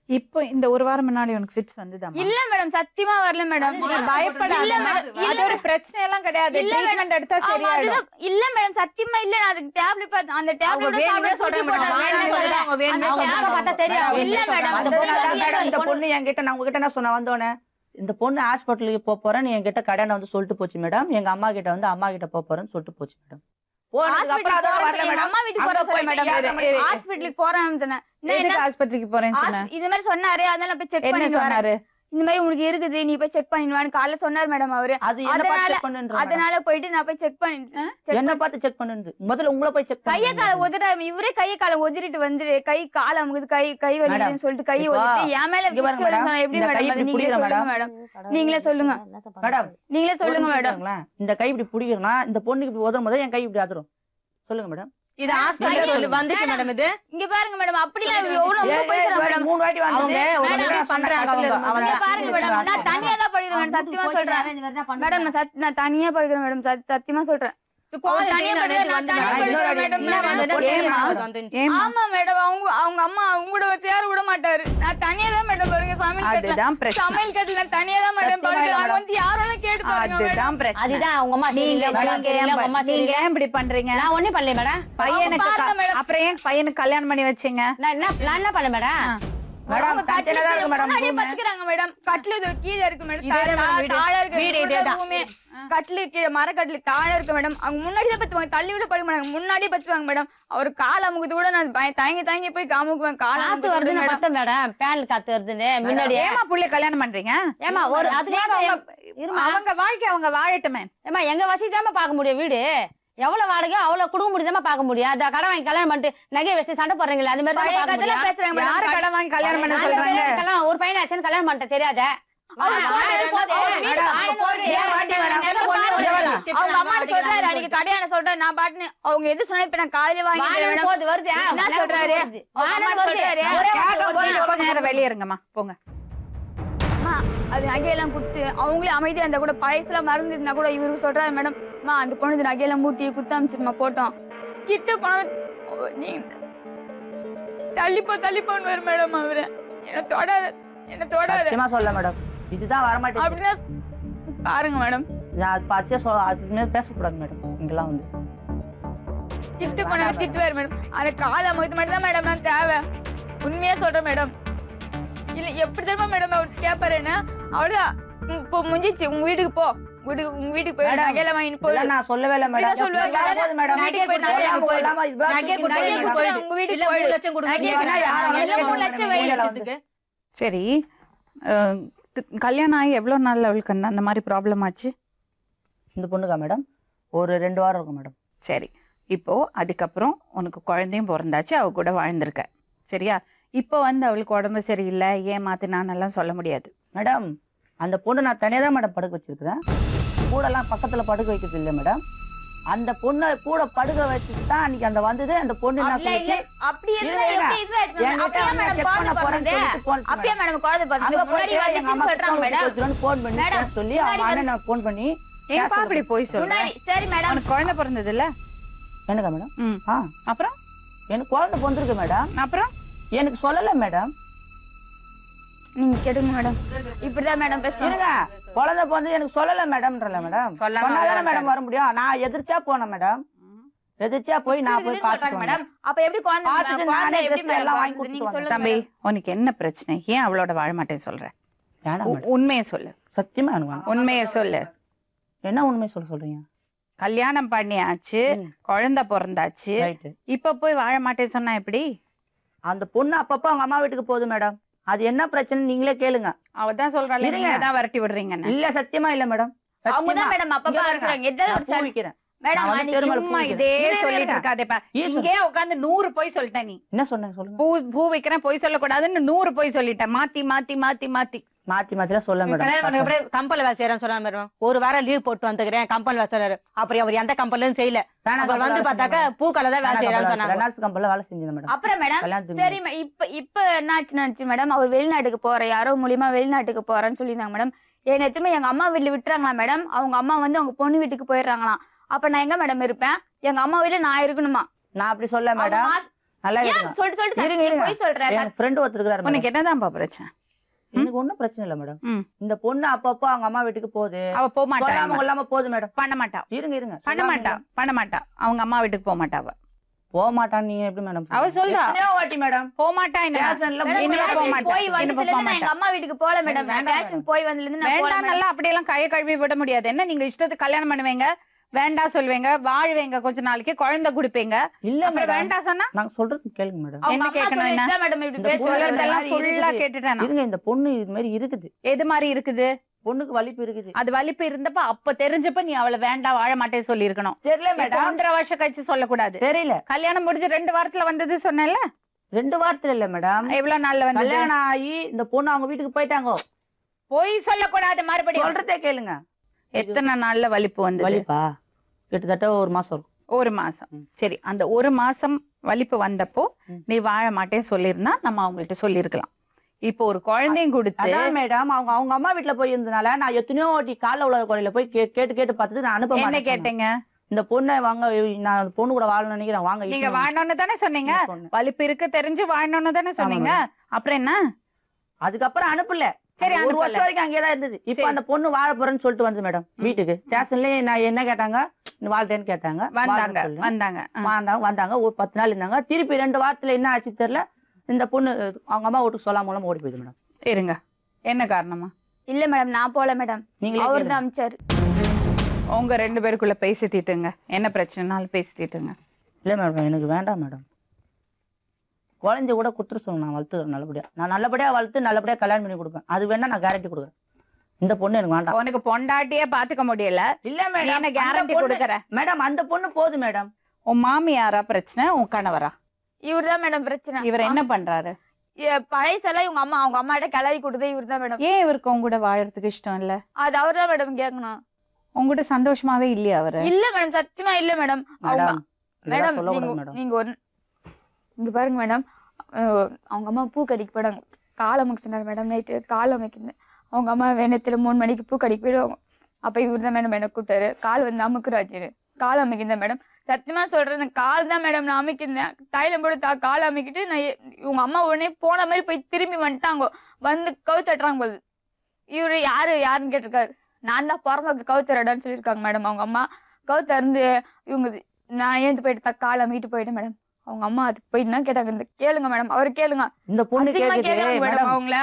இப்போ இந்த ஒரு வாரம் முன்னாடி உனக்கு ஃபிட்ஸ் வந்ததாமா? இல்ல மேடம், சத்தியமா வரல மேடம். பயப்படாத. இல்ல மேடம், அது ஒரு பிரச்சனை எல்லாம் கிடையாது. இல்ல ட்ரீட்மெண்ட் எடுத்தா ஆமா, சரியாயிடும். அதுதான். இல்ல மேடம், சத்தியமா இல்ல. நான் அதுக்கு டேப்லெட் பார்த்தேன். அந்த அவங்க டேப்லெட் வேணுமே சொல்றாங்க மேடம். வேணாம்னு சொல்றாங்க. அவங்க வேணுமே அவங்க சொல்றாங்க. புக்கை பார்த்தா தெரியும். இல்ல மேடம், அந்த அந்த பொண்ணு பொண்ணு தான் மேடம், இந்த பொண்ணு என்கிட்ட நான் உங்ககிட்ட என்ன சொன்ன வந்தோடனே இந்த பொண்ணு ஹாஸ்பிட்டலுக்கு போக போறேன் நீ என்கிட்ட கல்யாணம் வந்து சொல்லிட்டு போச்சு மேடம். எங்க அம்மா கிட்ட வந்து அம்மா கிட்ட போக போறேன்னு சொல்லிட்டு போச்சு மேடம். போனதுக்கு அப்புறம் அதோட வரல மேடம். அம்மா வீட்டுக்கு அங்க போறேன் போய் மேடம். யாரு ஹாஸ்பிட்டலுக்கு போறேன்னு சொன்னேன். நான் எதுக்கு என்ன ஆஸ்பத்திரிக்கு போறேன்னு சொன்னேன்? இந்த மாதிரி சொன்னாரு, அதனால போய் செக் என்ன பண்ணிட்டு வரேன். சொன்னாரு? இந்த மாதிரி உங்களுக்கு இருக்குது, நீ போய் செக் பண்ணிடுவான்னு காலைல சொன்னார் மேடம் அவரு. அது என்ன பார்த்து செக் பண்ணுன்ற அதனால போயிட்டு நான் போய் செக் பண்ணிட்டு என்ன பார்த்து செக் பண்ணுது. முதல்ல உங்களை போய் செக் கைய கால பண்ணு. உதறாம இவரே கைய கால உதறிட்டு வந்து கை கால அமுகுது, கை வலிக்குதுன்னு சொல்லிட்டு கையை இப்போ உதறிட்டு என் மேல இங்க பாருங்க மேடம், எப்படி இந்த கை மேடம் இப்படி நீங்களே புடிக்கிற சொல்லுங்க மேடம். மேடம். நீங்களே சொல்லுங்க மேடம் நீங்களே சொல்லுங்க மேடம். மேடம் இந்த கை இப்படி பிடிக்கிறனா இந்த பொண்ணுக்கு இப்படி உதறும் போது என் கை இப்படி அதிரும். சொல்லுங்க மேடம். இது ஹாஸ்பிட்டல் வந்துச்சு மேடம். இது இங்க பாருங்க மேடம், அப்படிலாம் எவ்வளவு பேசுறாங்க மேடம். 3 வாட்டி அவங்க வந்து ஒரு மேடம், முறை பண்றாங்க. அவங்க இங்க பாருங்க மேடம், நான் தனியா தான் படிக்கிறேன் மேடம், சத்தியமா சொல்றேன் மேடம். நான் தனியா படிக்கிறேன் மேடம், சத்தியமா சொல்றேன். தனியா ஆமா மேடம், அவங்க அம்மா அவங்க கூட சேர விட மாட்டாரு. நான் தனியா தான் மேடம் பாருங்க அதுதான் பிரச்சனை. சமையல் கட்டுல நான் தனியா தான் மேடம் பாருங்க. அவங்க வந்து யாரோட கேட்டு பாருங்க மேடம். அதுதான் பிரச்சனை. அதுதான் அவங்க அம்மா சரியில்லை, மேடம் சரியில்லை, உங்க அம்மா நீங்க சரியில்லை. ஏன் இப்படி பண்றீங்க? நான் ஒண்ணும் பண்ணல மேடம். பையனுக்கு பாருங்க மேடம். அப்புறம் ஏன் பையனுக்கு கல்யாணம் பண்ணி வச்சீங்க? நான் என்ன பண்ணல மேடம். மேடம் அவங்க தனியா தான் இருக்கு மேடம். முன்னாடியே பச்சுக்கிறாங்க மேடம். கட்டில இது கீழே இருக்கு மேடம். இதே தான் மேடம் வீடு. தாழ இருக்கு வீடு இதே தான். ரூமே. கட்டில கீழே மரக்கட்டில தாழ இருக்கு மேடம். அவங்க முன்னாடி தான் பத்துவாங்க, தள்ளி விட படுக்க மாட்டாங்க, முன்னாடியே பத்துவாங்க மேடம். அவர் கால் அமுகுது கூட நான் தயங்கி போய் காமுக்குவேன். கால் காத்து வருதுன்னு பார்த்தேன் மேடம், பேனல் காத்து வருதுன்னு முன்னாடி. ஏமா புள்ளைய கல்யாணம் பண்றீங்க? ஏமா ஒரு அதுக்காக இருமா. அவங்க வாழ்க்கை அவங்க வாழட்டுமே. ஏமா எங்க வசதி தாம பார்க்க முடியும். வீடு எவ்வளவு வாடகையோ அவ்வளவு குடும்ப முடியுதாம பார்க்க முடியும். அந்த கடன் வாங்கி கல்யாணம் பண்ணிட்டு நகை வச்சு சண்டை போடுறீங்களா, அது மாதிரி தான் பார்க்க முடியும். பேசுறாங்க மேடம். யாரு கடன் வாங்கி கல்யாணம் பண்ண நாலு சொல்றாங்க? பேர் கல்யாணம் ஒரு பையன் ஆச்சுன்னு கல்யாணம் பண்ணிட்டு தெரியாத. அவங்க அம்மா சொல்றாரு அன்னைக்கு கடையான சொல்றாரு, நான் பாட்டுன்னு அவங்க எது சொன்னா இப்ப நான் காலையில வாங்கி போது வருது என்ன சொல்றாரு? கொஞ்ச நேரம் வெளியே இருங்கம்மா, போங்க. அது நகையெல்லாம் கொடுத்து அவங்களே அமைதியா இருந்தா கூட பழசுலாம் மறந்து இருந்தா கூட இவரு சொல்றாரு மேடம், அந்த பொண்ணு நகையெல்லாம் மூட்டி குத்த அமைச்சிருமா போட்டோம் கிட்ட போன நீ தள்ளிப்போன்னு வரும் மேடம். அவரு என்ன தொடாத சத்தியமா சொல்ல மேடம், இதுதான் வர மாட்டேங்குது. அப்படின்னா பாருங்க மேடம், நான் பாச்சே அதுமே பேசக்கூடாது மேடம். இங்கெல்லாம் வந்து கிட்ட போன திட்டுவாரு மேடம். அந்த கால அமுகத்து மட்டும் தான் மேடம் நான் தேவை. உண்மையா சொல்றேன் மேடம். இல்ல எப்படி தெரியுமா மேடம் அவர் கேப்பாரு என்ன, அவ்வளவுதான் இப்போ முடிஞ்சிச்சு, உங்க வீட்டுக்கு போ, உங்க வீட்டுக்கு போய் நகையில வாங்கிட்டு போய் நான் சொல்லவே இல்ல மேடம். சொல்லுவாங்க மேடம் நகை கொடுத்து உங்க வீட்டுக்கு இல்ல போய் 3 லட்சம் கொடுங்க. நகை 3 லட்சம் வை. சரி, கல்யாணம் ஆகி எவ்வளவு நாள்ல அவளுக்கு அந்த மாதிரி ப்ராப்ளம் ஆச்சு? இந்த பொண்ணுக்கா மேடம் ஒரு 2 வாரம் இருக்கும் மேடம். சரி, இப்போ அதுக்கப்புறம் உனக்கு குழந்தையும் பிறந்தாச்சு, அவ கூட வாழ்ந்திருக்க, சரியா? இப்போ வந்து அவளுக்கு உடம்பு சரியில்லை, ஏமாத்தினானெல்லாம் சொல்ல முடியாது மேடம். அந்த பொண்ணு நான் தனியா தான் மேடம் படுக்க வச்சிருக்கிறேன். கூடலாம் பக்கத்துல படுக்க வைக்கிறது இல்லை மேடம். அந்த பொண்ணை கூட படுக்க வச்சுட்டு தான் அன்னைக்கு அந்த வந்தது. அந்த பொண்ணு என்ன சொல்லுச்சு, அப்படி இருந்தா எப்படி இது ஆயிடுச்சு மேடம்? என்கிட்ட அப்படியே வந்து மேடம் செக் பண்ண குழந்தை போறேன்னு பிறந்தது. சொல்லிட்டு போன் அப்படியே மேடம் குழந்தை அங்க பிறந்தது. முன்னாடி போய் எங்க அம்மா வந்துச்சுன்னு சொல்றாங்க மேடம். போன் பண்ணி மேடம், சொல்லி அவங்க அண்ணனை போன் பண்ணி ஏன்பா அப்படி போய் சொல்ற? முன்னாடி சரி மேடம். உனக்கு குழந்தை பிறந்தது இல்ல? எனக்கா மேடம்? ம். அப்புறம் எனக்கு குழந்தை பிறந்திருக்கு மேடம். அப்புறம் எனக்கு சொல்லல மேடம். நீங்க கேளுங்க மேடம், இப்படிதான் மேடம் பேசுறீங்க. இருங்க, குழந்தை பிறந்து எனக்கு சொல்லல மேடம்ன்றல மேடம். சொன்னாதானே மேடம் வர முடியும். நான் எதிர்ச்சா போனேன் மேடம். எதிர்ச்சா போய் நான் போய் பாத்துட்டு மேடம். அப்ப எப்படி குழந்தை பாத்துட்டு குழந்தை நானே எப்படி dress எல்லாம் வாங்கி நீங்க கொடுத்துட்டு சொல்லுங்க தம்பி, உனக்கு என்ன பிரச்சனை? ஏன் அவளோட வாழ மாட்டேன்னு சொல்ற? வேணாம் மேடம். உண்மையை சொல்லு, சத்தியமா எனக்கு வேணாம். உண்மையை சொல்லு. என்ன உண்மை சொல்றீங்க? கல்யாணம் பண்ணியாச்சு, குழந்தை பிறந்தாச்சு, ரைட். இப்ப போய் வாழ மாட்டேன்னு சொன்னா எப்படி? அந்த பொண்ணு அப்பப்ப அவங்க அம்மா வீட்டுக்கு போகுது மேடம். அது என்ன பிரச்சனை நீங்களே கேளுங்க. அவதான் சொல்றாள், இருங்க. நீங்க தான் விரட்டி விடுறீங்கன்னு. இல்ல சத்தியமா இல்ல மேடம். அவங்க தான் மேடம் அப்பப்ப இருக்கிறாங்க. ஏதாவது ஒரு சண்டை. விக்கிறேன் மேடம் நான் வந்து அன்னைக்கு பெருமாள் சும்மா பூ இதே விக்கிறேன். சொல்லிட்டு இருக்காதேப்பா. ஈஸ்வரன். இங்கே உட்காந்து 100 பொய் சொல்லிட்ட நீ. என்ன சொன்னேன் சொல்லுங்க. பூ வைக்கிறேன், பொய் சொல்லக்கூடாதுன்னு 100 பொய் சொல்லிட்டேன். மாத்தி மாத்தி மாத்தி மாத்தி மாத்தி மாத்திலாம் சொல்ல கல்யாணம் பண்ண மேடம் அப்புறம் கம்பெனில வேலை செய்யறேன்னு சொன்னா மேடம். ஒரு வாரம் லீவ் போட்டு வந்துக்கிறேன் கம்பெனில வேலை செய்யறாரு. அப்புறம் அவர் எந்த கம்பெனிலும் செய்யல. அப்புறம் வந்து பார்த்தாக்க பூக்கடை தான் வேலை செய்யறான்னு சொன்னாங்க. ரெனால்ட்ஸ் கம்பெனில வேலை செஞ்சேன் மேடம். அப்புறம் மேடம் கல்யாணத்துக்கு சரி இப்ப என்னாச்சு மேடம், அவர் வெளிநாட்டுக்கு போற யாரோ மூலியமா வெளிநாட்டுக்கு போறேன்னு சொல்லியிருந்தாங்க மேடம். என்ன எத்துமே எங்க அம்மா வீட்டுல விட்டுறாங்களா மேடம். அவங்க அம்மா வந்து அவங்க பொண்ணு வீட்டுக்கு போயிடுறாங்களாம். அப்ப நான் எங்க மேடம் இருப்பேன்? எங்க அம்மா வீட்டுல நான் இருக்கணுமா? நான் அப்படி சொல்ல மேடம். நல்லா இருங்க. சொல்லிட்டு இருங்க, இருங்க. போய் சொல்றேன். என் ஃப்ரெண்ட் ஒருத்தர் இருக்காரு உனக்கு மேடம். என்னதான்ப்பா பிரச்சனை? எனக்கு ஒண்ணும் பிரச்சனை இல்ல மேடம். ம். இந்த பொண்ணு அப்பப்போ அவங்க அம்மா வீட்டுக்கு போகுது. அவ போக மாட்டா. சொல்லாம கொள்ளாம போகுது மேடம். பண்ண மாட்டா. இருங்க இருங்க. பண்ண மாட்டா. பண்ண மாட்டா. அவங்க அம்மா வீட்டுக்கு போக மாட்டா. அவ போக மாட்டான்னு நீங்க எப்படி மேடம்? அவ சொல்றா. எத்தனையோ வாட்டி மேடம். போக மாட்டா. ஸ்டேஷன்ல மேடம், இனிமே போக கேஷன் மாட்டா. போய் இனிமே வந்ததுல போக இருந்து நான் மாட்டா. எங்க அம்மா வீட்டுக்கு போல மேடம். நான் வேண்டாம் கேஷன் போய் வந்ததுல இருந்து நான் போல வேண்டாம், மேடம். நல்லா அப்படியெல்லாம் கையை கழுவி விட முடியாது. என்ன நீங்க இஷ்டத்துக்கு கல்யாணம் பண்ணுவீங்க, வேண்டாம் சொல்லுவீங்க, வாழ்வீங்க, கொஞ்ச நாளைக்கு குழந்தை கொடுப்பீங்க. இல்ல அப்புறம் மேடம். வேண்டாம் சொன்னா நான் சொல்றது கேளுங்க மேடம். அவங்க என்ன அம்மா கேட்கணும் என்ன? சொல்லிட்டு மேடம் இப்படி இந்த பேசுறாங்க. பொண்ணு சொல்றதெல்லாம் மாதிரி ஃபுல்லா இருக்குது. கேட்டுட்டேன் நான். இருங்க, இந்த பொண்ணு இது மாதிரி இருக்குது. எது மாதிரி இருக்குது? பொண்ணுக்கு வலிப்பு இருக்குது. அது வலிப்பு இருந்தப்ப அப்ப தெரிஞ்சப்ப நீ அவளை வேண்டாம் வாழ மாட்டேன்னு சொல்லி இருக்கணும். தெரியல இப்ப மேடம். 1.5 வருஷம் கழிச்சு சொல்லக்கூடாது. தெரியல. கல்யாணம் முடிஞ்சு 2 வாரத்துல வந்தது சொன்னேன்ல. 2 வாரத்துல இல்ல மேடம். எவ்வளவு நாள்ல வந்தது? கல்யாணம் ஆகி இந்த பொண்ணு அவங்க வீட்டுக்கு போயிட்டாங்க. போய் சொல்லக்கூடாது மறுபடியும். சொல்றதே கேளுங்க. எத்தனை நாள்ல வலிப்பு வந்து? வலிப்பா கிட்டத்தட்ட 1 மாசம் இருக்கும். 1 மாசம். சரி, அந்த 1 மாசம் வலிப்பு வந்தப்போ நீ வாழ மாட்டேன்னு சொல்லிருந்தா நம்ம அவங்கள்ட்ட சொல்லிருக்கலாம். இப்போ ஒரு குழந்தையும் கொடுத்து அதான் மேடம், அவங்க அம்மா வீட்டுல போய் இருந்தனால நான் எத்தனையோ வாட்டி கால உலக குறையில போய் கேட்டு பார்த்துட்டு நான் அனுப்ப என்ன மாட்டேன். கேட்டீங்க? இந்த பொண்ணை வாங்க, நான் அந்த பொண்ணு கூட வாழணும்னு நினைக்கிறேன், வாங்க. நீங்க வாழணும்னு தானே சொன்னீங்க. இந்த பொண்ணு. வலிப்பு இருக்கு தெரிஞ்சு வாழணும்னு தானே சொன்னீங்க. அப்புறம் என்ன? அதுக்கப்புறம் அனுப்பல. சரி, ஒரு அனுப்பல. வருஷம் வரைக்கும் அங்கேதான் இருந்தது. இப்ப சரி. அந்த பொண்ணு வாழ போறேன்னு சொல்லிட்டு வந்து மேடம் வீட்டுக்கு ஸ்டேஷன்லயே நான் என்ன கேட்டாங்க, நீ வாழ்றேன்னு கேட்டாங்க. வந்தாங்க வாழ்றேன்னு சொல்லி. வந்தாங்க. வந்தாங்க ஒரு 10 நாள் இருந்தாங்க. திருப்பி 2 வாரத்துல என்ன ஆச்சு தெரியல, இந்த பொண்ணு அவங்க அம்மா வீட்டுக்கு சொல்லாம ஓடி போயிடுது மேடம். இருங்க, என்ன காரணமா? இல்ல மேடம், நான் போல மேடம். நீங்களே அவர் கேளுங்க. தான் அமிச்சாரு. உங்க 2 பேருக்குள்ள பேசி தீட்டுங்க. என்ன பிரச்சனைனாலும் பேசி தீட்டுங்க. இல்ல மேடம், எனக்கு வேண்டாம் மேடம். குழந்தை கூட குத்துரு சொல்லுங்க, நான் வளர்த்துக்கிறேன் நல்லபடியா. நான் நல்லபடியா வளர்த்து நல்லபடியா கல்யாணம் பண்ணி கொடுப்பேன். அது வேணா நான் கேரண்டி கொடுக்குறேன். இந்த பொண்ணு எனக்கு வேண்டாம். உனக்கு பொண்டாட்டியே பாத்துக்க முடியல, இல்ல நீ மேடம், என்ன அந்த கேரண்டி பொண்ணு- கொடுக்கற? மேடம் அந்த பொண்ணு போதும் மேடம். உன் மாமியாரா பிரச்சனை, உன் கணவரா? இவர் தான் மேடம் பிரச்சனை. இவர் என்ன பண்றாரு? பழைசெல்லாம் இவங்க அம்மா அவங்க அம்மாட்ட கிளறி கொடுத்தே இவர் தான் மேடம். ஏன் இவருக்கு உங்க கூட வாழறதுக்கு இஷ்டம் இல்ல? அது அவர் தான் மேடம் கேட்கணும். உங்ககிட்ட சந்தோஷமாவே இல்லையா அவரு? இல்ல மேடம், சத்தியமா இல்ல மேடம். அவங்க மேடம் மேடம் இதெல்லாம் சொல்லக்கூடாது மேடம். நீங்க ஒரு இங்க பாருங்க மேடம், அவங்க அம்மா பூ கடிக்க போயிடாங்க. காலை அமைக்க சொன்னார் மேடம். நைட்டு காலை அமைக்கிறேன். அவங்க அம்மா வேணத்துல 3 மணிக்கு பூ கடிக்க போயிடுவாங்க. அப்ப இவர் தான் மேடம் என்ன கூப்பிட்டாரு. கால் வந்து அமுக்குறாச்சு. கால் அமைக்கிறேன் மேடம். சத்தியமா சொல்றேன், கால் தான் மேடம் நான் அமைக்கிறேன். தைலம் போட்டு கால் அமைக்கிட்டு நான் இவங்க அம்மா உடனே போன மாதிரி போய் திரும்பி வந்துட்டாங்க. வந்து கவுத்தட்டுறாங்க போது. இவரு யாருன்னு கேட்டிருக்காரு. நான் தான் பிறந்த கவுத்தரடான்னு சொல்லியிருக்காங்க மேடம். அவங்க அம்மா கவுத்தருந்து இவங்க நான் ஏந்து போயிட்டு கால் அமைக்கிட்டு போயிட்டேன் மேடம். அவங்க அம்மா அதுக்கு போயிட்டு தான் கேட்டாங்க. இந்த கேளுங்க மேடம், அவரு கேளுங்க. இந்த பொண்ணு அசிங்கமா கேக்குது கேக்குறாங்க மேடம் மேடம். அவங்கள.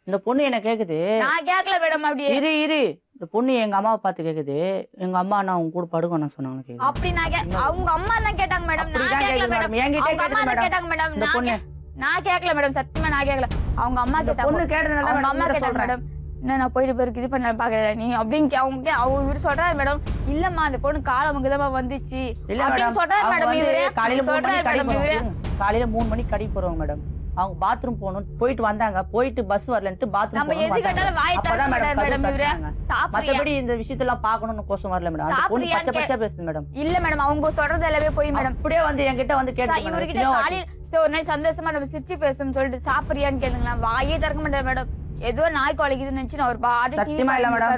இந்த பொண்ணு என்ன கேக்குது. நான் கேட்கல மேடம். அப்படியே இரு இந்த பொண்ணு எங்க அம்மாவை பார்த்து கேக்குது, எங்க அம்மா நான் உங்க கூட படுக்கணும் சொன்னாங்க கேக்குது. அப்படி நான் அவங்க அம்மா தான் கேட்டாங்க மேடம். நான் அப்படிதான் கேட்கல கேக்குது மேடம். மேடம். என்கிட்ட அவங்க அம்மா கேக்குது தான் மேடம். கேட்டாங்க மேடம். இந்த பொண்ணு நான் கேட்கல மேடம். சத்தியமா நான் கேட்கல. அவங்க அம்மா இந்த கேட்டாங்க. பொண்ணு கேட்டதுனால அவங்க அம்மா மேடம் கேட்டாங்க சொல்றேன். மேடம். என்ன நான் போயிட்டு போயிருக்கு இது பண்ண பாக்குறேன் நீ அப்படின்னு அவங்க இவரு சொல்றாரு மேடம். இல்லம்மா அந்த பொண்ணு காலமுக்கு தான் வந்துச்சு இல்ல அப்படின்னு மேடம், சொல்றாரு அவங்க மேடம். வந்து இவரு காலையில 3 சொல்றாரு மணிக்கு கடை மேடம். இவரு போறோம். காலையில 3 மணிக்கு கடை போறோம் மேடம். அவங்க பாத்ரூம் போகணும் போயிட்டு வந்தாங்க. போயிட்டு பஸ் வரலன்ட்டு பாத்ரூம் நம்ம எது கேட்டாலும் வாய் அப்பதான் தரக்க மேடம் மேடம். இவரு சாப்பிடுறியா? மத்தபடி இந்த விஷயத்தெல்லாம் பாக்கணும்னு கோசம் வரல மேடம். அந்த பொண்ணு பச்சை பச்சை பேசுது மேடம். இல்ல மேடம், அவங்க சொல்றது எல்லாமே போய் மேடம். அப்படியே வந்து என்கிட்ட வந்து கேட்டு இவர்கிட்ட காலையில் ஒரு நாள் சந்தோஷமா நம்ம சிரிச்சு பேசணும்னு சொல்லிட்டு சாப்பிடுறியான்னு கேளுங்களா, வாயே திறக்க மாட்டேன் மேடம். ஏதோ நாய் குலைக்குதுன்னு நினைச்சு நான் ஒரு பாடி சத்தியமா இல்ல மேடம்.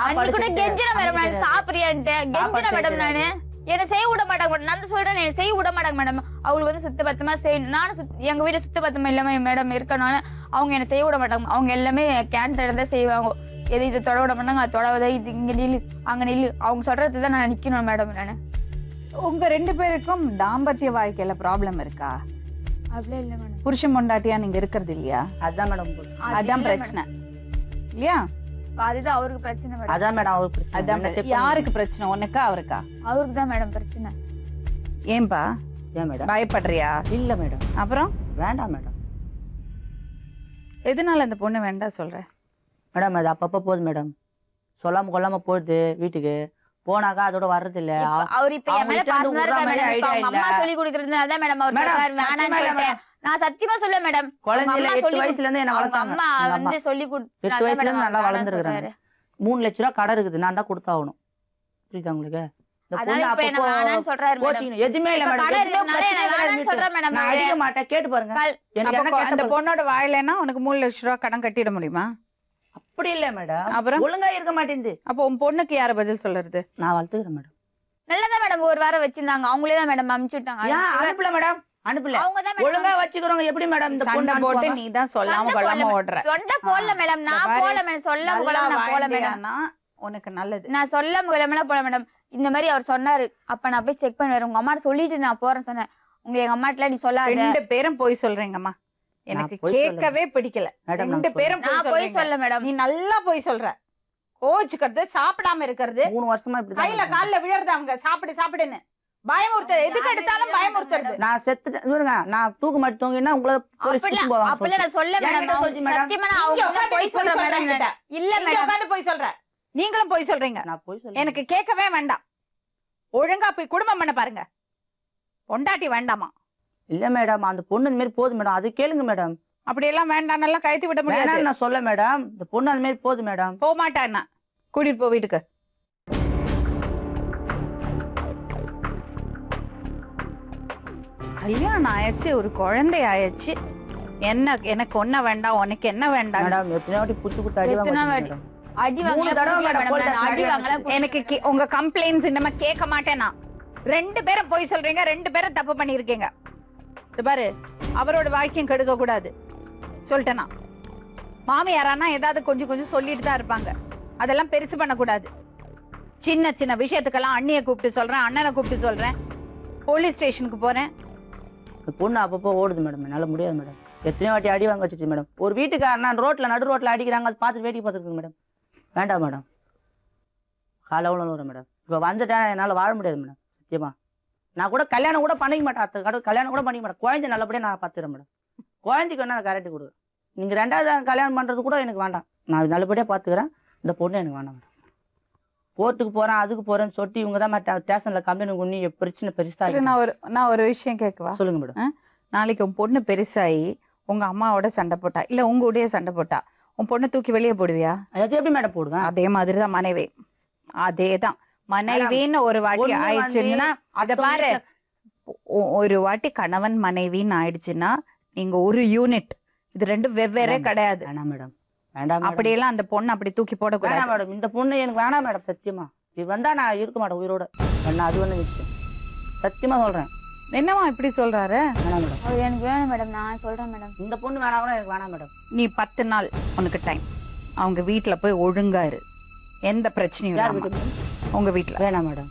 அன்னைக்கு கூட கெஞ்சின மேடம். நான் சாப்பிடுறியான்ட்டு கெஞ்சின மேடம். நானு என்ன செய்ய விட மாட்டாங்க மேடம். நான் சொல்றேன் என்ன செய்ய விட மாட்டாங்க மேடம். அவங்களுக்கு வந்து சுத்த பத்தமா செய்யணும். நானும் எங்க வீட்டுல சுத்த பத்தமா இல்லாம மேடம் இருக்கனால அவங்க என்ன செய்ய விட மாட்டாங்க. அவங்க எல்லாமே கேன்டர் தான் செய்வாங்க. எது இது தொட விட மாட்டாங்க, அது தொடவதை இது இங்க நில்லு அங்க நில்லு அவங்க சொல்றதுதான் நான் நிக்கணும் மேடம். நானு உங்க 2 பேருக்கும் தாம்பத்திய வாழ்க்கையில ப்ராப்ளம் இருக்கா? அப்படியே இல்ல மேடம். புருஷன் பொண்டாட்டியா நீங்க இருக்கிறது இல்லையா? அதான் மேடம் அதான் பிரச்சனை இல்லையா? அதுதான் அவருக்கு பிரச்சனை மேடம். அதான் மேடம் அவருக்கு பிரச்சனை. அதான் என்ன check பிரச்சனை. யாருக்கு பிரச்சனை, உனக்கா அவருக்கா? அவருக்கு தான் மேடம் பிரச்சனை. ஏன்பா பண்ணுங்க. ஏன் மேடம்? பயப்படுறியா? இல்ல மேடம், அப்புறம் வேண்டாம் மேடம். எதனால அந்த பொண்ணு வேண்டாம் சொல்ற? மேடம் அது அப்பப்ப போகுது மேடம். சொல்லாம கொள்ளாம போயிடுது வீட்டுக்கு. போனாக்கா அதோட வர்றது இல்ல. அவர் இப்ப என் மேல அவங்கள்ட்ட வந்து பாசமா விடுற இருக்காரு மாதிரி மேடம். இப்ப idea அவங்க இல்ல. அம்மா சொல்லி கொடுக்கறதுனால தான் மேடம் அவர் மேடம், சொல்றாரு வேணாம்னு சத்தியமா இல்ல சொல்லிட்டு. நான் சத்தியமா சொல்ல மேடம். குழந்தையில 8 வயசுல இருந்து என்ன வளர்த்தாங்க அம்மா எங்க அம்மா. வந்து சொல்லி 8 வயசுல இருந்து நல்லா வளர்ந்துருக்காங்க. 3 லட்ச ரூபா கடை இருக்குது, நான் தான் கொடுத்தாகணும். புரியுதா உங்களுக்கு? இந்த பொண்ணு அதனால இப்ப என்ன அப்பப்போ வேணாம்னு சொல்றாரு மேடம். கோச்சிங் எதுவுமே இல்ல இப்ப மேடம். கடை எதுவுமே இருக்குனால பிரச்சனை என்ன கிடையாது வேணாம்னு சொல்றேன் வீட்டுல. மேடம். நான் அடிக்க மாட்டேன், கேட்டு பாருங்க. எனக்கு என்ன அந்த கேட்ட பொண்ணோட வாயிலன்னா உனக்கு 3 லட்ச ரூபா கடன் கட்டிட முடியுமா? அப்படி இல்ல மேடம். அப்புறம் ஒழுங்கா இருக்க மாட்டேங்குது. அப்போ உன் பொண்ணுக்கு யார பதில் சொல்றது? நான் வளர்த்துக்கிறேன் மேடம். நல்லதான் மேடம். ஒரு வாரம் வச்சிருந்தாங்க, அவங்களே தான் மேடம் அனுப்பிச்சு விட்டாங்க. ஏன் அனுப்பல மேடம்? அனுப்பல. அவங்க தான் ஒழுங்கா வச்சுக்கிறவங்க எப்படி மேடம் இந்த பொண்ணு சண்டை போட்டு போட்டு நீ தான் சொல்லாம கொள்ளாம ஓடுற. சொந்த போடல மேடம். நான் போல மேடம். சொல்லாம கொள்ளாம நான் போல மேடம். வாழ்ந்தியானா உனக்கு நல்லது. நான் சொல்லாம கொள்ளாமலாம் போல மேடம். இந்த மாதிரி அவர் சொன்னாரு. அப்ப நான் போய் செக் பண்ணுவேன். உங்க அம்மாட்ட சொல்லிட்டு நான் போறேன் சொன்னேன். எங்க அம்மாட்டல நீ சொல்லாத. 2 பேரும் போய் சொல்றீங்கம்மா. எனக்கு நான் போய் கேட்கவே பிடிக்கல. மேடம் 2 பேரும் நான் போய் போய் சொல்ல மேடம். நீ நல்லா போய் சொல்ற. கோச்சுக்கிறது, சாப்பிடாம இருக்கிறது, 3 வருஷமா இப்படி கையில கால்ல விழறது, அவங்க சாப்பிடுன்னு பயமுறுத்துறது, எதுக்கு எடுத்தாலும் பயமுறுத்துறது. நான் செத்துட்டேன். நான் தூக்கு மாட்டி தூங்கினா உங்களை போலீஸ் அப்படிலாம் போவாங்க. அப்படிலாம் நான் சொல்ல என்கிட்ட மேடம். சொல்லுச்சு மேடம். சத்தியமா நான் இங்க அவங்க உட்கார்ந்து போய் போய் சொல்றேன் சொல்றேன் மேடம். இல்ல இங்க மேடம். உட்கார்ந்து போய் சொல்ற. நீங்களும் போய் சொல்றீங்க. நான் போய் சொல்றேன். எனக்கு கேட்கவே வேண்டாம். ஒழுங்கா போய் குடும்பம் பண்ண பாருங்க. பொண்டாட்டி வேண்டாமா? இல்ல மேடம், அந்த பொண்ணு இந்த மாதிரி போகுது மேடம், அது கேளுங்க மேடம். அப்படி எல்லாம் வேண்டாம், நல்லா கயத்தி விட முடியாது. வேணாம்னு நான் சொல்ல மேடம். இந்த பொண்ணு அந்த மாதிரி போகுது மேடம். போக மாட்டான்னா கூட்டிட்டு போ வீட்டுக்கு. கல்யாணம் ஆயிடுச்சு, ஒரு குழந்தை ஆயிடுச்சு. எனக்கு ஒன்ன வேண்டாம், உனக்கு என்ன வேண்டாம்? மேடம் எத்தனை வாட்டி புடிச்சு புட்டு அடி எத்தனை வாங்க வாட்டி? மேடம். அடி 3 வாங்கல தடவை மேடம். மேடம் போலீஸ் அடி வாங்கல. எனக்கு உங்க கம்ப்ளைண்ட்ஸ் இந்த மாதிரி கேட்க மாட்டேனா? 2 பேரும் போய் சொல்றீங்க, 2 பேரும் தப்பு பண்ணிருக்கீங்க. இது பாரு, அவரோட வாழ்க்கையும் கெடுக்க கூடாது சொல்லிட்டேனா. மாமியாரானா ஏதாவது கொஞ்சம் சொல்லிட்டு தான் இருப்பாங்க. அதெல்லாம் பெருசு பண்ணக்கூடாது. சின்ன சின்ன விஷயத்துக்கெல்லாம் அண்ணியை கூப்பிட்டு சொல்றேன், அண்ணனை கூப்பிட்டு சொல்றேன், போலீஸ் ஸ்டேஷனுக்கு போறேன். இந்த பொண்ணு அப்பப்போ ஓடுது மேடம், என்னால முடியாது மேடம். எத்தனை வாட்டி அடி வாங்க வச்சுச்சு மேடம். ஒரு வீட்டுக்காரனா நடு ரோட்ல அடிக்கிறாங்க, அது பார்த்து வேடிக்கை பார்த்துருக்குங்க மேடம். வேண்டாம் மேடம், காலவளம் வரும் மேடம். இப்போ வந்துட்டேன், என்னால் வாழ முடியாது மேடம். சத்தியமா நான் கூட கல்யாணம் கூட பண்ணிக்க மாட்டேன். கல்யாணம் கூட பண்ணிக்க மாட்டேன். குழந்தை நல்லபடியாக நான் பார்த்துக்கிறேன் மேடம். குழந்தைக்கு வேணா நான் கேரண்டி கொடுக்குறேன். நீங்கள் 2வது கல்யாணம் பண்ணுறது கூட எனக்கு வேண்டாம். நான் நல்லபடியாக பார்த்துக்கிறேன். இந்த பொண்ணு எனக்கு வேண்டாம் மேடம். கோர்ட்டுக்கு போகிறேன், அதுக்கு போகிறேன்னு சொல்லிட்டு இவங்க தான் ஸ்டேஷனில் கம்ப்ளைண்ட் பண்ணி பிரச்சனை பெருசாக. நான் ஒரு விஷயம் கேட்கவா? சொல்லுங்க மேடம். நாளைக்கு உன் பொண்ணு பெருசாகி உங்க அம்மாவோட சண்டை போட்டா, இல்ல உங்க உடைய சண்டை போட்டா, உன் பொண்ணை தூக்கி வெளியே போடுவியா? அது எப்படி மேடம் போடுவேன்? அதே மாதிரிதான் மனைவி. அதேதான் மனைவின்னு ஒரு வாட்டி ஆயிடுச்சுன்னா, அத பாரு, ஒரு வாட்டி கணவன் மனைவின்னு ஆயிடுச்சுன்னா நீங்க ஒரு யூனிட். இது 2 வெவ்வேறே கிடையாது. வேணாம் மேடம், வேண்டாம். அப்படியெல்லாம் அந்த பொண்ணு அப்படி தூக்கி போடக்கூடாது. வேணாம் மேடம், இந்த பொண்ணு எனக்கு வேணாம் மேடம். சத்தியமா இது வந்தா நான் இருக்க மாட்டேன் உயிரோட. அது வந்து நிச்சயம் சத்தியமா சொல்றேன். என்னவா இப்படி சொல்றாரு? வேணாம் மேடம், அவர் எனக்கு வேணும் மேடம். நான் சொல்றேன் மேடம். இந்த பொண்ணு வேணாம் கூட எனக்கு வேணாம் மேடம். நீ 10 நாள் உனக்கு டைம். அவங்க வீட்டுல போய் ஒழுங்கா இரு, எந்த பிரச்சனையும் யார் இல்லாம. வீட்டு? உங்க வீட்டுல. வேணாம் மேடம்,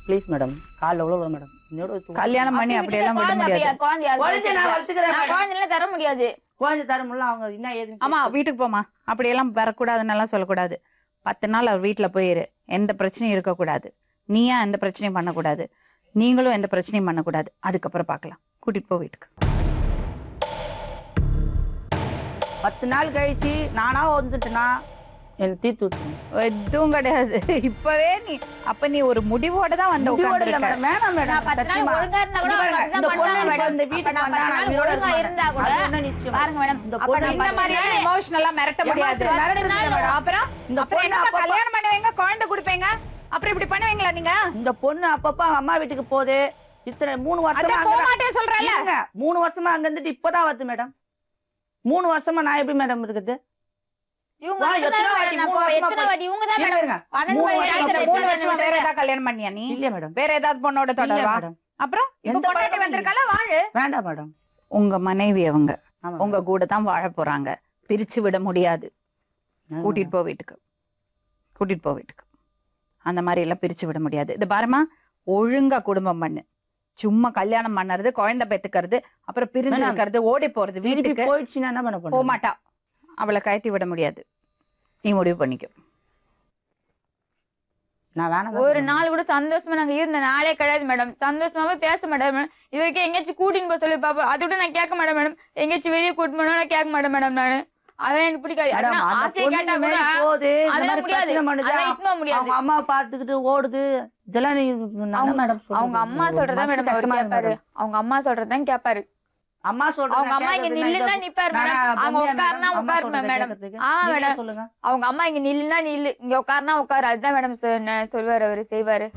ப்ளீஸ் மேடம், காலைல எவ்வளோ மேடம். கல்யாணம் பண்ணி அப்படி எல்லாம் விட முடியாது. குழந்தை நான் வளர்த்துக்கிறேன் மேடம். குழந்தைல தர முடியாது. குழந்தை தர முடியல, அவங்க என்ன ஏது. ஆமா, வீட்டுக்கு போமா, அப்படியெல்லாம் வரக்கூடாதுன்னு எல்லாம் சொல்லக்கூடாது. 10 நாள் அவர் வீட்டுல போயிரு, எந்த பிரச்சனையும் இருக்கக்கூடாது. நீயா எந்த பிரச்சனையும் பண்ணக்கூடாது, நீங்களும் எந்த பிரச்சனையும் பண்ணக்கூடாது. அதுக்கப்புறம் பார்க்கலாம். கூட்டிட்டு போ வீட்டுக்கு. 10 நாள் கழிச்சு நானா வந்துட்டுனா எனக்கு தீர்த்து விட்டுருங்க. எதுவும் கிடையாது. இப்பவே நீ ஒரு முடிவோட தான் வந்து உட்கார்ந்திருக்க. வேணாம் மேடம், நான் 10 நாள் ஒழுங்கா இருந்தா கூட அவங்க இந்த அப்படிதான் பொண்ணு பண்ணுவாங்க மேடம். இந்த வீட்டுக்கு அப்ப நான் வந்தா 10 நான் நாள் உயிரோட ஒழுங்கா இருக்க இருந்தா கூட மாட்டேன். அது என்ன நிச்சயம்? பாருங்க மேடம். இந்த அப்ப பொண்ணு நான் இந்த 10 மாதிரியான நாள் எமோஷனலா மிரட்ட முடியாது. அப்புறம் இந்த அப்புறம் பொண்ணு என்னப்பா, அப்பப்ப கல்யாணம் பண்ணுவீங்க, குழந்தை கொடுப்பீங்க, அப்புறம் இப்படி பண்ணுவீங்களா நீங்க? இந்த பொண்ணு அப்பப்ப அம்மா வீட்டுக்கு போகுது. இத்தனை 3 வருஷமா அதான் போக மாட்டேன் சொல்றேன்ல. இல்லங்க, 3 வருஷமா அங்க இருந்துட்டு இப்பதான் வருது மேடம். 3 வருஷமா நான் எப்படி மேடம் இருக்குது? இவங்க வா, மட்டும் எத்தனை தான் வாட்டி, மேடம். 3 வருஷமா எத்தனை வாட்டி இவங்க தான் இருங்க, மேடம். இருங்க. 12 மூணு வருஷம் வருஷமா, ஆயிடுச்சு. 3 வருஷமா வேற ஏதாவது கல்யாணம் பண்ணியா நீ? இல்ல மேடம், வேற ஏதாவது பொண்ணோட இல்ல தொடர்வா? மேடம். அப்புறம் இப்ப எந்த பொண்டாட்டி பழக்கமும் வந்திருக்கால, வாழு. வேண்டாம் மேடம். உங்க மனைவி அவங்க ஆமா உங்க கூட தான் வாழ போறாங்க. பிரிச்சு விட முடியாது. மேடம். கூட்டிட்டு போ வீட்டுக்கு. கூட்டிட்டு போ வீட்டுக்கு. அந்த மாதிரி எல்லாம் பிரிச்சு விட முடியாது. இது பாருமா, ஒழுங்கா குடும்பம் பண்ணு. சும்மா கல்யாணம் பண்ணறது, குழந்தை பெத்துக்கிறது, அப்புறம் பிரிஞ்சு மேடம், இருக்கிறது, ஓடி போறது திருப்பி வீட்டுக்கு போயிடுச்சுன்னா என்ன பண்ண போக போறோம்? மாட்டா. அவளை கயத்தி விட முடியாது. நீ முடிவு பண்ணிக்க. நான் வேணாம் ஒரு நாள் கூட சந்தோஷமா நாங்க இருந்த நாளே கிடையாது மேடம். சந்தோஷமாவே பேச மாட்டேன் மேடம். இதுவரைக்கும் எங்கேயாச்சும் கூட்டின்னு போக சொல்லி பாப்போம், அதை விட நான் கேட்க மாட்டேன் மேடம். எங்கேயாச்சும் வெளியே கூட்டு போனா நான் கேட்க மாட்டேன் மேடம். நானு அதான் எனக்கு பிடிக்காது. மேடம், ஆனா, அந்த ஆசையை பொண்ணு கேட்டா இந்த கூட மாதிரி போகுது, இந்த அதெல்லாம் மாதிரி முடியாது. பிரச்சனை பண்ணுது, அதெல்லாம் இட்டுன்னு முடியாது. அவங்க அம்மா பாத்துக்கிட்டு ஓடுது, இதெல்லாம் நீ என்ன மேடம் சொல்றது? அவங்க அம்மா ஒரு சொல்றதா மனசு மேடம் அவர் கஷ்டமா இருக்கு கேட்பாரு. மேடம். அவங்க அம்மா சொல்றதான் கேட்பாரு. அம்மா சொல்றாங்க அவங்க அம்மா இங்க நில்லுன்னா நிப்பாரு மேடம். அவங்க உட்காருனா உட்காரு மேடம். ஆமா மேடம். சொல்லுங்க. அவங்க அம்மா இங்க நில்லுன்னா நில்லு, இங்க உட்காருனா உட்காரு. அதுதான் மேடம் சொல்வாரு, அவரு செய்வாரு.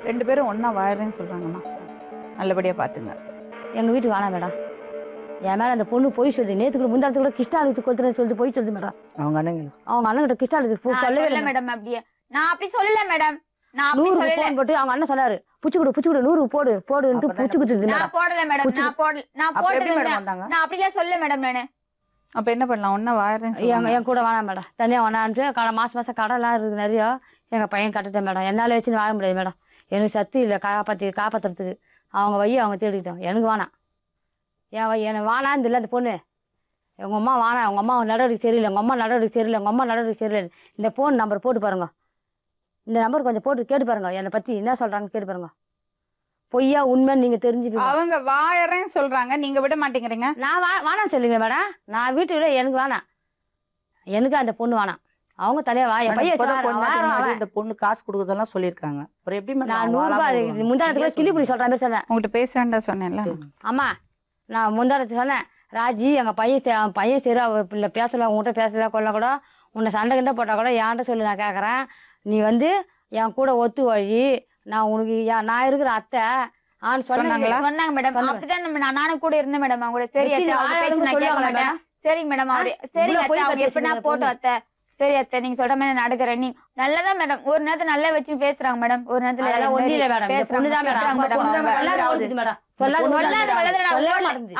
ரெண்டு பேரும் ஒண்ணா வாழறேன்னு சொல்றாங்கம்மா, நல்லபடியா பாத்துங்க. எங்கள் வீட்டுக்கு வேணாம் மேடம். என் மேலே அந்த பொண்ணு போய் சொல்லுது. நேற்றுக்கு முந்தானத்து கூட கிருஷ்ணாலயத்துக்கு கொத்துறேன்னு சொல்லிட்டு போய் சொல்லுது மேடம். அவங்க அண்ணன் அவங்க அண்ணன் கிருஷ்ணாலயத்துக்கு நான் சொல்லவே சொல்லல இல்லை மேடம். மேடம். அப்படியே நான் அப்படி சொல்லல மேடம். நான் அப்படி 100 சொல்லல. ஃபோன் போட்டு அவங்க அண்ணன் சொன்னாரு, புச்சு கொடு 100 போடுன்ட்டு புச்சு குத்துது நான் மேடம். போடல மேடம். நான் போடல. நான் போட்டது வந்தாங்க. நான் அப்படிலாம் சொல்லல மேடம். நானு அப்ப என்ன பண்ணலாம்? ஒண்ணா வாழறேன்னு என் கூட வேணாம் மேடம். தனியாக வேணான்ட்டு மாசம் கடன்லாம் இருக்குது நிறைய. எங்கள் பையன் கட்டுட்டேன் மேடம். என்னால் வச்சு வாழ முடியாது மேடம். எனக்கு சத்து இல்லை காப்பாற்றுறதுக்கு. அவங்க வையை அவங்க தேடிக்கிட்டோம். எனக்கு வேணாம். எனக்கு வேணான்னு இல்லை அந்த பொண்ணு. உங்கள் அம்மா வேணாம். உங்கள் அம்மா நடவடிக்கை சரியில்லை. உங்கள் அம்மா நடவடிக்கை சரியில்லை. உங்கள் அம்மா நடவடிக்கை சரியில்லை. இந்த ஃபோன் நம்பர் போட்டு பாருங்க. இந்த நம்பர் கொஞ்சம் போட்டு கேட்டு பாருங்க. என்னை பற்றி என்ன சொல்கிறாங்கன்னு கேட்டு பாருங்க. பொய்யா உண்மைன்னு நீங்கள் தெரிஞ்சுப்பீங்க. அவங்க வாழறேன்னு சொல்றாங்க, நீங்க விட மாட்டேங்கிறீங்க. நான் வேணாம் சொல்லுங்க மேடம். நான் வீட்டுக்கு எனக்கு வேணாம். எனக்கு அந்த பொண்ணு வேணாம். அவங்க தனியா வா. என் பையன் இந்த பொண்ணு காசு கொடுக்குறதெல்லாம் சொல்லியிருக்காங்க. அப்புறம் எப்படி நான் 100 ரூபாய் முந்தானத்துல கிளி புடி சொல்ற மாதிரி சொன்னேன். உங்ககிட்ட பேச வேண்டாம் சொன்னேன்ல. அம்மா நான் முந்தானத்து சொன்னேன், ராஜி எங்க பையன் சரி இல்லை பேசல, உங்ககிட்ட பேசல கொள்ள கூட உன்னை சண்டை கிண்ட போட்டா கூட என்கிட்ட சொல்லி நான் கேட்குறேன். நீ என் கூட ஒத்து வழி. நான் உனக்கு நான் இருக்கிற அத்தை ஆன்னு சொன்னாங்க மேடம். அப்படிதான் நானும் கூட இருந்தேன் மேடம். அவங்க கூட சரி சரிங்க மேடம். அவரு சரி எப்படின்னா போட்டோ அத்தை. சரி அத்தை, நீங்க சொல்ற மாதிரி நடக்கிறேன். நீ நல்லதான் மேடம். ஒரு நேரத்துல நல்லா வச்சு பேசுறாங்க மேடம். ஒரு நேரத்துல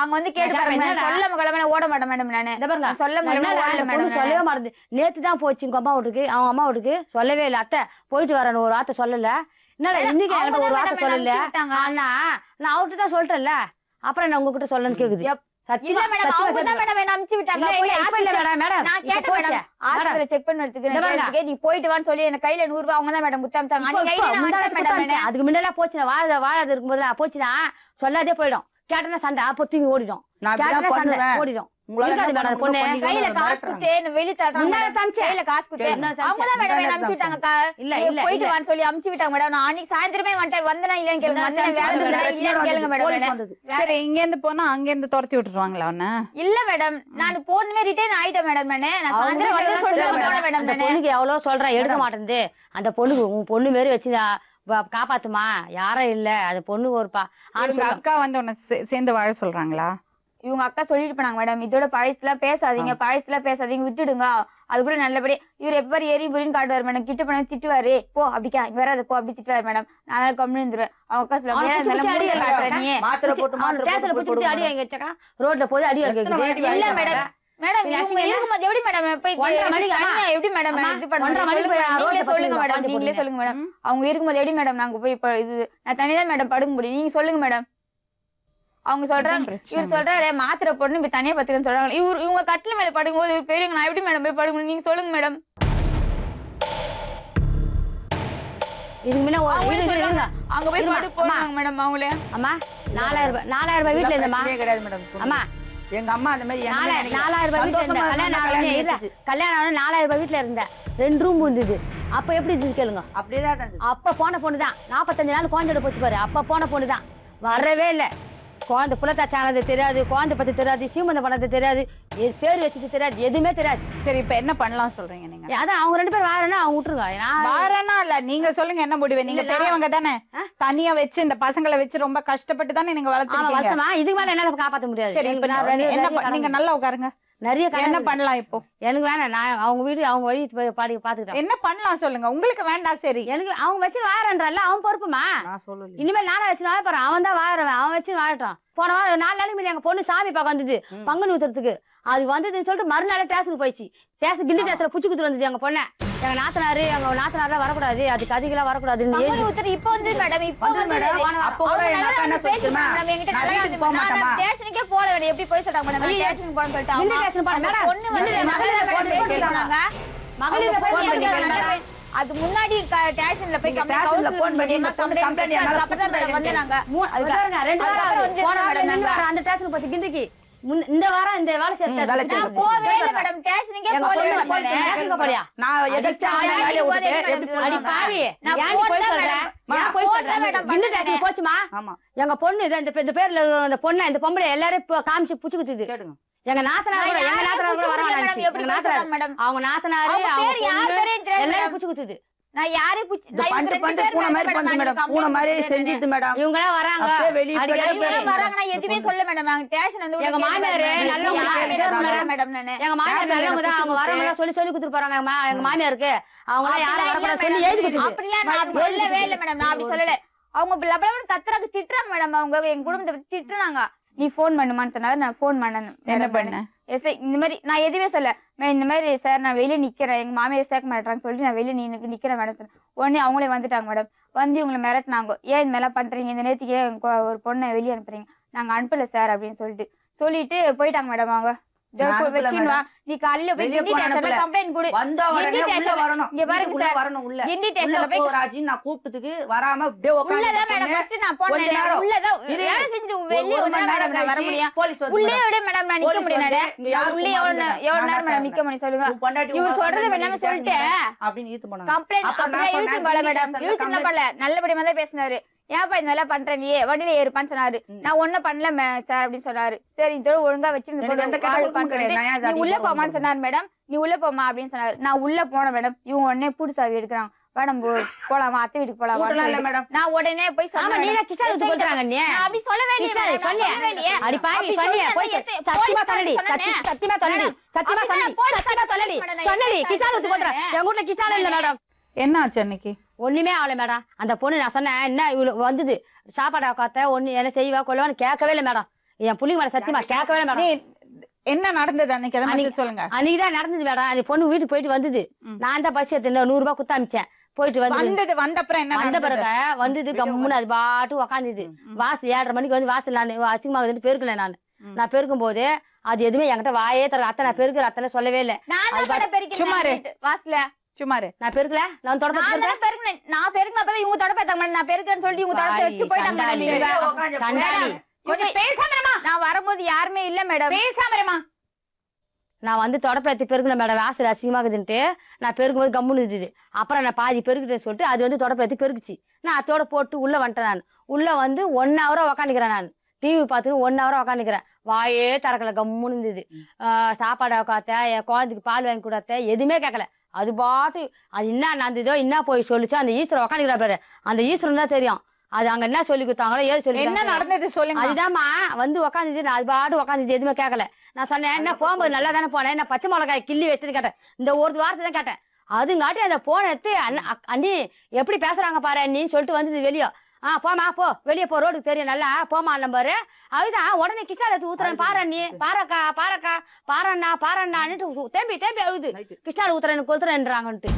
அவங்க வந்து கேட்டு சொல்ல ஓட மாட்டேன் மேடம். நானு சொல்லவே மாட்டேன். நேத்து தான் போச்சு உங்க அம்மா வீட்டுக்கு, அவங்க அம்மா வீட்டுக்கு சொல்லவே இல்லை. அத்தை போயிட்டு வரேன்னு ஒரு வார்த்தை சொல்லல. என்னடா இன்னைக்கு எனக்கு ஒரு வார்த்தை சொல்லல. ஆனா நான் அவர்கிட்ட தான் சொல்லிட்டேன்ல, அப்புறம் நான் உங்ககிட்ட சொல்லணும்னு கேக்குது. இல்ல மேடம், அவங்க தான் மேடம் என்ன அனுப்பிச்சு விட்டாங்க. நான் கேட்டேன் மேடம், ஹாஸ்பிடல்ல செக் பண்ணதுக்கு நீ போயிட்டு வான்னு சொல்லி எனக்கு கையில 100 ரூபாய் அவங்க தான் மேடம் குத்தாமிச்சாங்க. அதுக்கு முன்னாடி போச்சுனா வாழாது இருக்கும்போது போச்சுனா சொல்லாதே போயிடும். கேட்டனா சண்டை அப்போ தூங்கி ஓடிடும். ஓடிடும். கையில காசு குடுத்து வெளி கையில காசு குடுத்து அவங்க தான் மேடம் என்ன அனுப்பிச்சு விட்டாங்க. இல்ல இல்ல போயிட்டு வான்னு சொல்லி அனுப்பிச்சு விட்டாங்க மேடம். நான் அன்னைக்கு சாயந்தரமே வந்தனா இல்லன்னு கேளுங்க. இல்லன்னு கேளுங்க மேடம். சரி, இங்க இருந்து போனா அங்க இருந்து துரத்தி விட்டுருவாங்களா? இல்ல மேடம், நான் போனமே ரிட்டர்ன் ஆயிட்டேன் மேடம். நான் சாயந்தரம் வந்து சொல்றேன் மேடம். அந்த பொண்ணுக்கு எவ்வளவு சொல்றேன், எடுக்க மாட்டேங்குது. அந்த பொண்ணுக்கு உன் பொண்ணு மாரி வச்சு காப்பாத்துமா, யாரும் இல்ல. அந்த பொண்ணு ஒருப்பா அக்கா வந்து உன்னை சேர்ந்து வாழ சொல்றாங்களா? இவங்க அக்கா சொல்லிட்டு போனாங்க மேடம், இதோட பழசுலாம் பேசாதீங்க, விட்டுடுங்க. அது கூட நல்லபடி இவர் எப்ப ஏறி புரின்னு காட்டுவார் மேடம். கிட்ட போன திட்டுவாரு, போ அப்படிக்கா இங்க வராது போ அப்படி திட்டுவாரு மேடம். நான் கம்முன்னு இருந்துருவேன். அவங்க அக்கா சொல்லுவாங்க ரோட்ல போது அடி இல்ல மேடம். மேடம் இருக்கும்போது எப்படி மேடம் போய் எப்படி மேடம் இது பண்ணுங்க சொல்லுங்க மேடம். நீங்களே சொல்லுங்க மேடம். அவங்க இருக்கும்போது எப்படி மேடம் நாங்க போய் இது நான் தனிதான் மேடம் படுக்க முடியும். நீங்க சொல்லுங்க மேடம். அவங்க சொல்றாங்க, இவர் சொல்றாரு மாத்திரை போட்டு இப்ப தனியா பத்துக்கன்னு சொல்றாங்க. இவங்க கட்டில மேல படுக்கும்போது இவர் பெரியவங்க நான் எப்படி மேடம் போய் படுக்க முடியும்? நீங்க சொல்லுங்க மேடம். இதுக்கு முன்ன அங்க போய் படுக்க போறாங்க மேடம். அவங்களே அம்மா 4000 ரூபாய் வீட்டுல இருந்தம்மா கிடையாது மேடம். அம்மா எங்க அம்மா அந்த மாதிரி 4000 ரூபாய் வீட்டுல இருந்த கல்யாணம் 4000 ரூபாய் வீட்டுல இருந்த 2 ரூம் இருந்தது. அப்ப எப்படி இருந்தது கேளுங்க. அப்படியேதான் அப்ப போன பொண்ணுதான் 45 நாள் குழந்தையோட போச்சு பாரு. அப்ப போன பொண்ணுதான் வரவே இல்லை. குழந்தை புலத்தாச்சானது தெரியாது, குழந்தை பத்தி தெரியாது, சீமந்த பண்ணது தெரியாது, பேர் வச்சுட்டு தெரியாது, எதுவுமே தெரியாது. சரி, இப்ப என்ன பண்ணலாம் சொல்றீங்க நீங்க? அதான் அவங்க 2 பேரும் வாரனா அவங்க விட்டுருங்க. வாரனா இல்ல, நீங்க சொல்லுங்க என்ன முடிவு. நீங்க பெரியவங்க தானே, தனியா வச்சு இந்த பசங்களை வச்சு ரொம்ப கஷ்டப்பட்டு தானே நீங்க வளர்த்துறீங்க. இதுக்கு மேல என்னால காப்பாத்த முடியாது. சரி, என்ன நீங்க நல்லா உட்காருங்க. நிறைய என்ன பண்ணலாம் இப்போ? எனக்கு வேணாம். நான் அவங்க வீடு அவங்க வழி பாடி பாத்துக்கிட்டேன். என்ன பண்ணலாம் சொல்லுங்க. உங்களுக்கு வேண்டாம். சரி, எனக்கு அவங்க வச்சு வாழன்றல அவன் பொறுப்புமா. இனிமேல் நானே வச்சு வாழ போறேன். அவன் தான் வாழறவன், அவன் வச்சு வாழட்டும். போன வாரம் 4 நாளைக்கு முன்னாடி எங்க பொண்ணு சாமி பார்க்க வந்தது பங்குனி ஊத்துறதுக்கு. அது வந்ததுன்னு சொல்லிட்டு மறுநாள் ஸ்டேஷனுக்கு போயிடுச்சு. கிண்டி ஸ்டேஷன்ல புச்சு குத்துட்டு வந்தது எங்க பொண்ணை. எங்க நாத்தனாரெல்லாம் வரக்கூடாது, அதுக்கு அதிகெல்லாம் வரக்கூடாதுன்னு இப்ப வந்து மேடம் ஸ்டேஷனுக்கே போல வேண்டிய எப்படி போய் சொல்றாங்க மேடம். ஸ்டேஷனுக்கு போன சொல்லிட்டு அது முன்னாடி ஸ்டேஷன்ல போய் அந்த ஸ்டேஷன் பத்தி கிண்டிக்கு இந்த வாரம் இந்த வேலை சேர்த்து போவே இல்ல மேடம். ஸ்டேஷனுக்கே போல. நான் எதிர்த்து வேலையை விட்டுட்டு எப்படி பண்ணிட்டு அடி வருவாங்க. பாவி நான் ஏன் phone போய் தான் சொல்ற madam. ஏன் போய் phone சொல்ற தான் madam இந்த பண்ணேன். ஸ்டேஷன் போச்சுமா ஆமா எங்க பொண்ணு இந்த பேர்ல இந்த பொண்ணை இந்த பொம்பளை எல்லாரும் இப்ப காமிச்சு புடிச்சு குத்துது கேட்டுங்க. எங்க நாத்தனார் கூட எங்க நாத்தனார் கூட வர வேணாம் எப்படி எங்க நாத்தனார் மேடம் அவங்க நாத்தனாரு அவங்க அவங்க பேர் யார் பொண்ணு பேரே தெரியாது எல்லாரும் madam. புடிச்சு குத்துது நான் யாரையும் புடிச்சு இந்த நான் பண்டு இவங்க பண்டு ரெண்டு பூனை பேர் மாதிரி மேடம் பண்ணு மேடம் நான் பூனை மாதிரி complaint செஞ்சிட்டு மேடம் இவங்க எல்லாம் வராங்க அப்படியே வெளியே அடிக்கடி போய் இவங்க வராங்க நான் எதுவுமே சொல்ல மேடம் நாங்க ஸ்டேஷன் வந்து எங்க மாமியாரு நல்லவங்க தான் மேடம் நானு எங்க மாமியார் நல்லவங்க தான் அவங்க வரவங்க சொல்லி குடுத்துட்டு போறாங்க எங்க மாமியாருக்கு அவங்க எல்லாம் யாரும் வரக்கூடாது சொல்லி எழுதி குடுத்துது அப்படியா நான் அப்படி சொல்லவே இல்ல மேடம் நான் அப்படி சொல்லல அவங்க லபலபன்னு கத்துறாங்க திட்டுறாங்க மேடம் அவங்க எங்க குடும்பத்தை பத்தி திட்டுறாங்க நீ போன் பண்ணுமான்னு சொன்னாரு நான் போன் பண்ணேன் என்ன பண்ண எஸ் இந்த மாதிரி நான் எதுவுமே சொல்ல இந்த மாதிரி சார் நான் வெளியே நிக்கிறேன் எங்க மாமியார் சேர்க்க மாட்டேறான்னு சொல்லிட்டு நான் வெளியே நிக்கிறேன் மேடம் சொன்னேன் உடனே அவங்களே வந்துட்டாங்க மேடம் வந்து இவங்களை மிரட்டினாங்க ஏன் இந்த மாதிரிலாம் பண்றீங்க இந்த நேரத்துக்கு ஏன் ஒரு பொண்ணை வெளியே அனுப்புறீங்க நாங்க அனுப்பல சார் அப்படின்னு சொல்லிட்டு போயிட்டாங்க மேடம் அவங்க வச்சுன்னு வா நீ காலையில போய் கிண்டி ஸ்டேஷன்ல கம்ப்ளைண்ட் கொடு வந்தா உடனே உள்ள வரணும் இங்க பாருங்க உள்ள சார் வரணும் உள்ள கிண்டி உள்ள ஸ்டேஷன்ல போ போய் ராஜி நான் கூப்பிட்டதுக்கு வராம அப்படியே உள்ளதான் மேடம் ஃபர்ஸ்ட் நான் போனேன் கொஞ்ச நேரம். உள்ளதான் இரு. வேலை செஞ்சு வெளியே ஒரு வந்தா மணி மேடம் நான் வர நேரம் முடியும் போலீஸ் வந்து உள்ளே மேடம். விட மேடம் நான் நிக்க போலீஸ் முடியும் வந்து நான் இங்க யாரும் உள்ளே போக எவ்வளவு மாட்டாங்க. நேரம் மேடம் நிக்க முடியும் சொல்லுங்க உன் பொண்டாட்டி இவர் உன் சொல்றது பொண்டாட்டி எல்லாமே பேசுங்க சொல்லிட்டேன் அப்படின்னு ஈத்து போனாங்க கம்ப்ளைண்ட் அப்ப நான் அப்படியே சொன்னேன், இழுத்து போல கிண்டி மேடம் ஸ்டேஷன்ல இழுத்து என்ன பண்ணல நல்லபடியா தான் பேசினாரு ஏன்ப்பா இந்த வேலை பண்ற நீ வண்டியில ஏறுப்பான்னு சொன்னாரு நான் ஒண்ணும் பண்ணல சார் அப்படின்னு சொன்னாரு சரி இதோட ஒழுங்கா வச்சு எனக்கு எந்த கெட்ட பழக்கமும் கிடையாது. நான் ஏன் நீ அதை உள்ள அடிக்க போமான்னு சொன்னாரு மேடம் நீ உள்ள போமா அப்படின்னு சொன்னாரு நான் உள்ள போனேன் மேடம் இவங்க உடனே பூட்டு சாவி எடுக்கிறாங்க மேடம் போலாமா அத்தை வீட்டுக்கு கூட்டலாம் இல்ல போலாமா மேடம் நான் உடனே போய் ஆமா சொன்னேன் நீ தான் கிஷான் ஊத்து போட்டுறாங்க நீ நான் அப்படி சொல்லவே இல்லையே கிஷான் madam, நான் சொல்லியே. சொல்லவே இல்லையே. அடி பாவி அப்படி சொல்லியே சொன்னேன், போய் எஸ் சத்தியமா போலீஸ் சொல்லடி சொன்னேன். சத்தியமா சொல்லடி சத்தியமா அப்படி சொல்லடி நான் போலீஸ் சத்தியமா சொல்லடி சொன்னேன். சொல்லடி நான் கிஷான் ஊத்து போட்டுறேன் சொன்னேன். எங்க வீட்டுல கிஷான் இல்ல மேடம் என்ன ஆச்சு அன்னைக்கு ஒண்ணுமே ஆகல மேடம் அந்த பொண்ணு நான் சொன்னேன் என்ன இவ்வளவு வந்தது சாப்பாடு காத்த ஒண்ணு என்ன செய்வா கொள்ளுவான்னு கேட்கவே இல்லை மேடம் என் புள்ளிங்க மேடம் சத்தியமா கேட்கவே இல்லை நீ மேடம் என்ன நடந்தது அன்னைக்கு அதை மட்டும் சொல்லுங்க அன்னைக்குதான் நடந்தது மேடம் அந்த பொண்ணு வீட்டுக்கு போயிட்டு வந்தது நான் தான் பஸ் எடுத்து 100 ரூபாய் குத்த அமைச்சேன் போயிட்டு வந்து வந்தப்புறம் என்ன வந்த நடந்தது? பிறகு வந்தது கம்முன்னு அது பாட்டு உக்காந்துது வாசல் 7:30 மணிக்கு வந்து வாசல் நான் அசிங்கமாகுதுன்னு பெருக்கல நான் பெருக்கும் போது அது எதுவுமே என்கிட்ட வாயே தர அத்தை நான் பெருக்குற அத்தனை சொல்லவே இல்லை நான் அது தான் மேடம் பெருக்கினேன் சும்மா இரு. வாசல்ல சுமாரு நான் பெருக்கல நான் தொடப்ப நான் தான் பெருக்கினேன் நான் பெருக்கினப்பதான் இவங்க தொட பார்த்தாங்க மேடம் நான் பெருக்கேன்னு சொல்லிட்டு இவங்க தொட வச்சுட்டு போயிட்டாங்க சண்டாளி. மேடம் இவங்க. உட்காந்து சண்டாளி கொஞ்சம் பேசாம இருமா. நான் வரும்போது யாருமே இல்ல மேடம் பேசாம இருமா. நான் வந்து தொடப்பேத்தி பெருக்கல மேடம் வாசல் அசிங்கமாகுதுன்ட்டு நான் பெருக்கும்போது கம்முன்னு இருந்தது அப்புறம் நான் பாதி பெருக்கிட்டேன்னு சொல்லிட்டு அது வந்து தொடப்பேத்தி பெருக்குச்சு நான் அதோட போட்டு உள்ள வந்துட்டேன் நான் உள்ள வந்து 1 ஹவரா உக்காந்துக்கிறேன் நான் டிவி பார்த்துன்னு 1 ஹவரா உக்காந்துக்கிறேன் வாயே திறக்கல கம்முன்னு இருந்தது சாப்பாடு உக்காத்த என் குழந்தைக்கு பால் வாங்கி கொடுத்த எதுவுமே கேட்கல அது பாட்டு அது என்ன நடந்ததோ என்ன போய் சொல்லிச்சோ அந்த ஈஸ்வரன் உக்காந்துக்கிறா பாரு அந்த ஈஸ்வரன் தான் தெரியும் அது அங்க என்ன சொல்லி கொடுத்தாங்களோ ஏது சொல்லி என்ன நடந்தது சொல்லுங்க. அதுதான்மா வந்து உக்காந்துச்சு நான் அது பாட்டு உக்காந்துச்சு எதுவுமே கேட்கல நான் சொன்னேன் என்ன போகும்போது நல்லா தானே போனேன் நான் பச்சை மிளகாய் கிள்ளி வச்சுட்டு கேட்டேன் இந்த ஒரு வாரத்தை தான் கேட்டேன் அதுங்காட்டி அந்த போனை எடுத்து அண்ணி எப்படி பேசுறாங்க பாரு அண்ணின்னு சொல்லிட்டு வந்தது வெளியே போமா போ வெளியே போ ரோடுக்கு தெரியும் நல்லா போமா நம்பரு அதுதான் உடனே கிருஷ்ணா எடுத்து ஊத்துறேன் பாரு அண்ணி பாரக்கா பாரண்ணான்னுட்டு தேம்பி அழுது கிருஷ்ணா ஊத்துறேன் கொளுத்துறேன்றாங்கன்ட்டு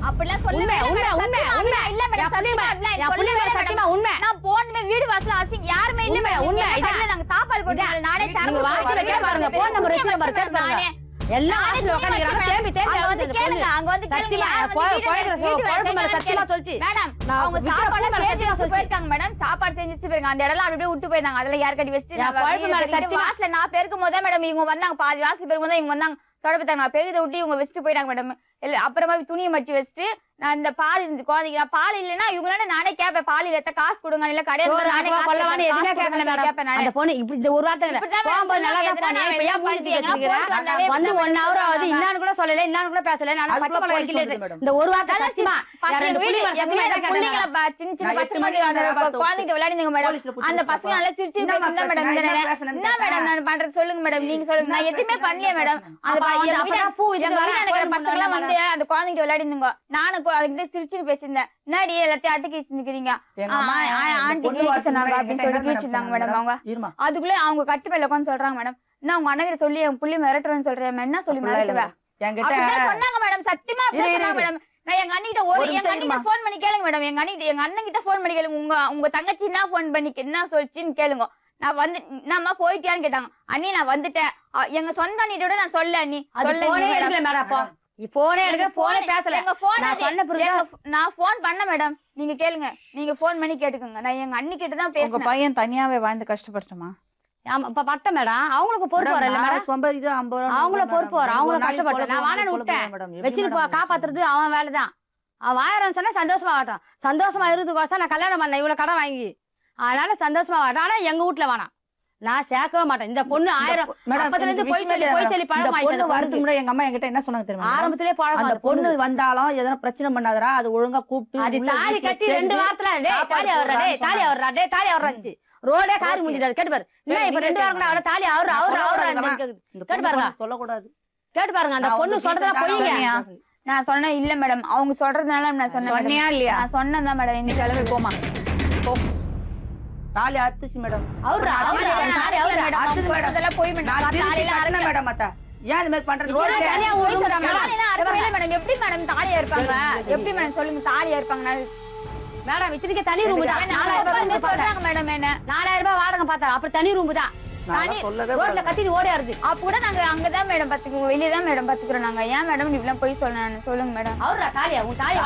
அப்படிலாம் சொல்லவே உண்மை, இல்ல உண்மை, மேடம். உண்மை, சத்தியமா உண்மை. இல்ல மேடம். என் சத்தியமா இல்ல. என் சொல்லவே புள்ளைங்க இல்ல சத்தியமா மேடம். உண்மை. நான் போனதுமே வீடு வாசல்ல அசிங்க யாருமே இல்ல மேடம். உண்மை, நீங்க இதான். கையில நாங்க சாப்பாடு போட்டு நானே வாசல்ல கேட்டு பாருங்க போன் நம்பர் வச்சு நம்பர் கேட்டு பாருங்க எல்லாம் வாசல்ல உட்காந்துக்கிறாங்க தேம்பி அங்க வந்து கேளுங்க அங்க வந்து சத்தியமா குழந்தை மேல சத்தியமா சொல்லிச்சு மேடம் நான் அவங்க விக்கிற சாப்பாடு பொண்ணு மேல செஞ்சு சத்தியமா வச்சு சொல்லிச்சு. போயிருக்காங்க மேடம் சாப்பாடு செஞ்சு வச்சு போயிருக்காங்க அந்த இடம்லாம் அப்படியே விட்டு போயிருந்தாங்க அதெல்லாம் யார் கட்டி வச்சுட்டு என் நான் குழம்பு மேல வீட்டுக்கு சத்தியமா- வாசல்ல நான் பெருக்கும் போதே மேடம் இவங்க வந்தாங்க பாதி வாசல் பெருக்கும் போது இவங்க வந்தாங்க தொடப்பத்தாங்க நான் பெருகதை விட்டு இவங்க வச்சுட்டு போயிட்டாங்க மேடம் அப்புறமா துணியை மடிச்சு வச்சுட்டு நான் இந்த பால் இருந்து குழந்தைங்க நான் பால் இல்லைன்னா இவங்களால நானே கேட்பேன் பால் இல்ல காசு கொடுங்க இல்ல கடையில நானே கொள்ளவானு எதுவுமே கேட்கல கேட்பேன் மேடம் அந்த பொண்ணு இப்படி இந்த ஒரு வார்த்தை இல்ல இப்படிதான் போகும்போது நல்லா தான் எதுனா போனேன் இப்ப ஏன் மூஞ்சி எதுனா வச்சிருக்கிறேன் போட்டு வந்தாவே வந்து இப்படிதான் 1 hour ஆகுது சொல்றாங்க. இன்னான்னு கூட சொல்லல இன்னான்னு கூட பேசல நான் பச்சை அதுக்குள்ள மிளகாய் போலீஸ் கிள்ளி வந்துது மேடம். இந்த ஒரு வார்த்தை நல்லா சத்தியமா பசங்க யார் ரெண்டு வீடு புள்ளிங்க எங்க சத்தியமா வீட்டுல கேட்டேன் புள்ளிங்களை சின்ன சின்ன நான் பசங்க 8 மணிக்கு அந்த வியாபாரத்தை குழந்தைகிட்ட விளையாடுங்க மேடம் போலீஸ்ல புடிச்சு அந்த பசங்க நல்லா சிரிச்சு என்னம்மா பேசுனா மேடம் பிரச்சனை? இந்த என்ன பேசுனேன்னு என்ன மேடம் நான் பண்றது சொல்லுங்க மேடம் நீங்க சொல்லுங்க நான் எதுவுமே பண்ணலையே மேடம் அந்த அப்ப வந்து எங்க அப்பதான் பூ வீட்டுல இதுக்கு இருக்கிற வரேன் பசங்க எல்லாம் வந்து அந்த குழந்தைகிட்ட விளையாடிருந்தோங்க நானும் அதுக்கிட்ட சிரிச்சுட்டு பேசியிருந்தேன் முன்னாடி எல்லாத்தையும் அட்டுக்கு வச்சிருக்கீங்க எங்க அம்மா ஆண்டி இந்த பொண்ணு கேட்க சொன்னாங்க வாசல்ல அப்படின்னு சொல்லி என்கிட்ட கேட்டுருந்தாங்க என்ன மேடம் அவங்க இருமா அதுக்குள்ள அவங்க கட்டுப்பையில உட்காந்து சொல்றாங்க மேடம் நான் உங்க அண்ணன் கிட்ட சொல்லி என் புள்ளி மிரட்டுறேன்னு சொல்றேன் என்ன சொல்லி அப்படிலாம் இல்ல மிரட்டுவேன் என்கிட்ட அப்படிதான் சொன்னாங்க மேடம் சத்தியமா அப்படிதான் இரு, சொன்னாங்க இரு. மேடம் நான் எங்க அண்ணிட்ட ஒரு எங்க நிமிஷம் அண்ணிட்ட ஃபோன் பண்ணி கேளுங்க மேடம் எங்க அண்ணன் கிட்ட ஃபோன் பண்ணி கேளுங்க உங்க தங்கச்சி என்ன ஃபோன் பண்ணி என்ன சொல்லிச்சுன்னு கேளுங்க நான் வந்து என்னம்மா போயிட்டியான்னு கேட்டாங்க அண்ணி நான் வந்துட்டேன் எங்க சொந்த அண்ணிட்ட விட நான் சொல்ல அண்ணி அது சொல்ல போனே எடுக்கல மேடம் அப்போ போனே எடுக்கல போனே பேசல எங்க போன் நான் சொன்ன பிறகு நான் ஃபோன் பண்ண மேடம் நீங்க கேளுங்க நீங்க ஃபோன் பண்ணி கேட்டுக்கோங்க நான் எங்க அண்ணி கிட்ட தான் உங்க பேசுறேன் பையன் தனியாவே வாழ்ந்து கஷ்டப்பட்டுமா? ஆமா இப்ப பட்டம் மேடம் அவங்களுக்கு பொறுப்பு வரல மேடம் சம்பாதிது 50 ரூபா அவங்கள பொறுப்பு வரும் அவங்கள கஷ்டப்பட்டு நான் வானன்னு விட்டேன் வச்சுட்டு காப்பாத்துறது அவன் வேலைதான் அவன் வாயிரம் சொன்னா சந்தோஷமா வாட்டான். சந்தோஷமா இருக்கிறதுக்கோசம் நான் கல்யாணம் பண்ணேன் இவ்வளவு கடன் வாங்கி. அதனால சந்தோஷமா வாட்டான். ஆனா எங்க வீட்டுல வேணாம், நான் சேர்க்கவே மாட்டேன். இந்த பொண்ணு 1000 அப்பத்துல இருந்து போய் சொல்லி பழம் வரதுக்கு எங்க அம்மா என்கிட்ட என்ன சொன்னாங்க தெரியுமா? ஆரம்பத்திலே பழம். அந்த பொண்ணு வந்தாலும் எதனா பிரச்சனை பண்ணாதரா, அது ஒழுங்கா கூப்பிட்டு அது தாலி கட்டி 2 வாரத்துல தாலி அவர்றாச்சு ரோடே காரி முடிஞ்சிட்டாரு. கேட்டு பாரு என்ன இப்ப 2 வாரம் அவள தாலி அவரு கேட்டு பாருங்க. சொல்லக்கூடாது. கேட்டு பாருங்க அந்த பொண்ணு சொல்றதா பொய்ங்க. நான் சொன்னேன் இல்ல மேடம், அவங்க சொல்றதுனால நான் சொன்னேன். சொன்னியா இல்லையா? நான் சொன்னேன் மேடம். இன்னைக்கு கிளம்பி போமா தாலி அத்துச்சு மேடம். அவரு போய் மேடம் அத்தா ஏன் இந்த மாதிரி பண்றது? மேடம் எப்படி மேடம் தாலியா இருப்பாங்க? எப்படி மேடம் சொல்லுங்க தாலியா இருப்பாங்க? மேடம் இத்தனைக்கு தனி ரூம் தான். 4000 சொல்றாங்க மேடம். என்ன 4000 ரூபாய் வாடகை பார்த்தா அப்புறம் தனி ரூம் தான். ரோட்ல கத்திட்டு ஓடியாருது. அப்ப கூட நாங்க அங்கதான் மேடம் பாத்துக்குவோம், வெளியே தான் மேடம் பாத்துக்கிறோம் நாங்க. ஏன் மேடம் இப்படிலாம் போய் சொன்னேன் சொல்லுங்க மேடம். அவரா தாலியா உன் தாலி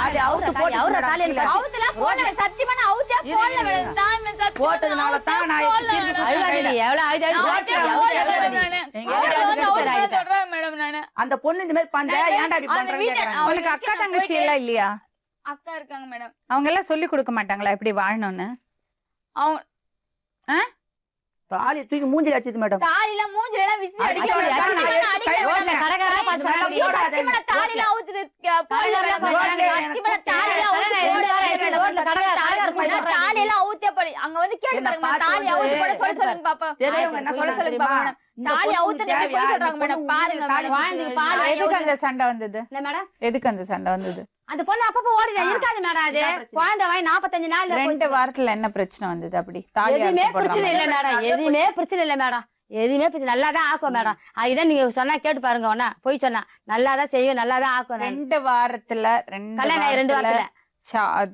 அவரா தாலி அவுத்தலாம் போல சத்தியமா நான் அவுத்தா போல மேடம். தாய் போட்டதுனால தான் நான் சொல்றேன் மேடம். நானு அந்த பொண்ணு இந்த மாதிரி பண்ற ஏன்டா இப்படி பண்றீங்க? உங்களுக்கு அக்கா தங்கச்சி எல்லாம் இல்லையா? அக்கா இருக்காங்க மேடம். அவங்க எல்லாம் சொல்லி கொடுக்க மாட்டாங்களா எப்படி வாழணும்னு? அவங்க தாலி தூக்கி மூஞ்சில அடிச்சது மேடம். தாலில மூஞ்சில எல்லாம் விசிறி அடிக்க தாலில அவுத்துது தாலில அவுத்தே போய் அங்க வந்து கேட்டு பாருங்க. தாலி அவுத்து போட சொல்ல சொல்லுங்க பாப்பா. சொல்ல சொல்லுங்க பாப்பா மேடம். தாலி அவுத்து போய் சொல்றாங்க மேடம். பாருங்க வாழ்ந்துக்கு பாரு. எதுக்கு அந்த சண்டை வந்தது மேடம்? எதுக்கு அந்த சண்டை வந்தது? அந்த பொண்ணு அப்பப்ப ஓடினா இருக்காது மேடம். அது குழந்தை வாங்கி 45 நாள்ல 2 வாரத்துல என்ன பிரச்சனை வந்தது? அப்படி எதுவுமே பிரச்சனை இல்ல மேடம். எதுவுமே பிரச்சனை இல்ல மேடம். எதுவுமே பிரச்சனை நல்லாதான் ஆக்கும் மேடம். அதுதான் நீங்க சொன்னா கேட்டு பாருங்க. ஒன்னா போய் சொன்னா நல்லாதான் செய்யும், நல்லாதான் ஆக்கும். 2 வாரத்துல கல்யாணம் 2 வாரத்துல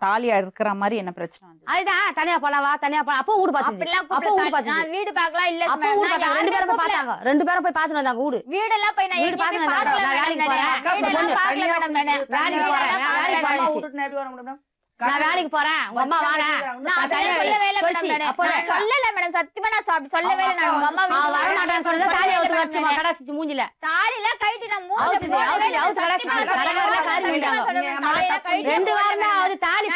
தாலியா இருக்கிற மாதிரி என்ன பிரச்சனை வந்தது? அதுதான் தனியா போலாம் வா தனியா போலாம். அப்போ வீடு பாத்து நான் வீடு பார்க்கலாம் இல்ல 2 பேரும் போய் பாத்தாங்க. 2 பேரும் போய் பாத்துட்டு வந்தாங்க வீடு. வீடு எல்லாம் போய் நான் வீடு பாத்துட்டு வந்தாங்க. நான் வேலைக்கு போறேன். உங்க அம்மா வாடா. சொல்லல மேடம். சத்தியமா நான் சொல்லவே இல்லை. உங்க அம்மா வர மாட்டேன்னு சொல்றது தாலி அவுத்து வச்சுமா கடாசிச்சு மூஞ்சில தாலில கைட்டி நான் 2 வாரம் தான் ஆகுது. தாலி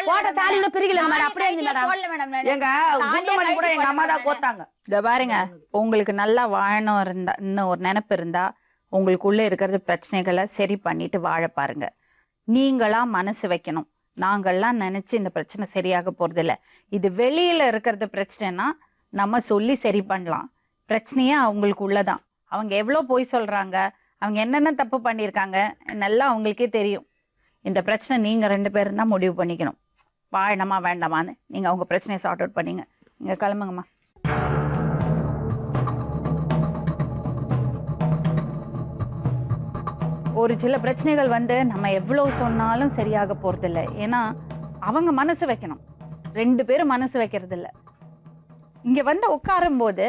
போட்ட தாலில பிரிக்கல மேடம். அப்படியே இருந்து மேடம். எங்க குண்டுமணி கூட எங்க அம்மா தான் கோத்தாங்க. இத பாருங்க, உங்களுக்கு நல்லா வாழணும் இருந்தா, இன்னும் ஒரு நினைப்பு இருந்தா உங்களுக்குள்ள இருக்கிறது பிரச்சனைகளை சரி பண்ணிட்டு வாழ பாருங்க. நீங்களா மனசு வைக்கணும். நாங்கள்லாம் நினைச்சு இந்த பிரச்சனை சரியாக போறது இல்ல. இது வெளியில இருக்கிறது பிரச்சனைனா நம்ம சொல்லி சரி பண்ணலாம். பிரச்சனையே அவங்களுக்கு உள்ளதான். அவங்க எவ்வளவு போய் சொல்றாங்க, அவங்க என்னென்ன தப்பு பண்ணியிருக்காங்க நல்லா அவங்களுக்கே தெரியும். இந்த பிரச்சனை நீங்க 2 பேரும் தான் முடிவு பண்ணிக்கணும். வாழணுமா வேண்டாமான்னு நீங்க அவங்க பிரச்சனையை சார்ட் அவுட் பண்ணீங்க. நீங்க கிளம்புங்கம்மா. ஒரு சில பிரச்சனைகள் வந்து நம்ம எவ்வளவு சொன்னாலும் சரியாக போறதில்லை. ஏன்னா அவங்க மனசு வைக்கணும். 2 பேரும் மனசு வைக்கிறது இல்லை. இங்க வந்து உட்காரும் போது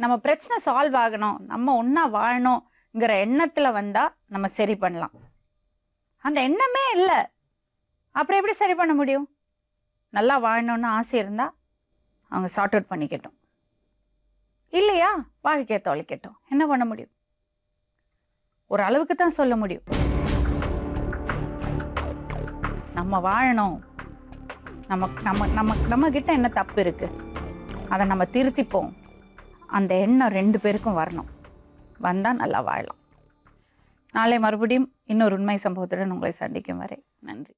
நம்ம பிரச்சனை சால்வ் ஆகணும், நம்ம ஒன்னா வாழணுங்கிற எண்ணத்துல வந்தா நம்ம சரி பண்ணலாம். அந்த எண்ணமே இல்லை, அப்புறம் எப்படி சரி பண்ண முடியும்? நல்லா வாழணும்னு ஆசை இருந்தா அவங்க சார்ட் அவுட் பண்ணிக்கட்டும். இல்லையா வாழ்க்கையை தொலைக்கட்டும். என்ன பண்ண முடியும்? ஒரு அளவுக்கு தான் சொல்ல முடியும். நம்ம வாழணும், நம்ம கிட்ட என்ன தப்பு இருக்கு அதை நம்ம திருத்திப்போம். அந்த எண்ணம் 2 பேருக்கும் வரணும். வந்தா நல்லா வாழலாம். நாளை மறுபடியும் இன்னொரு உண்மை சம்பவத்துடன் உங்களை சந்திக்கும் வரை நன்றி.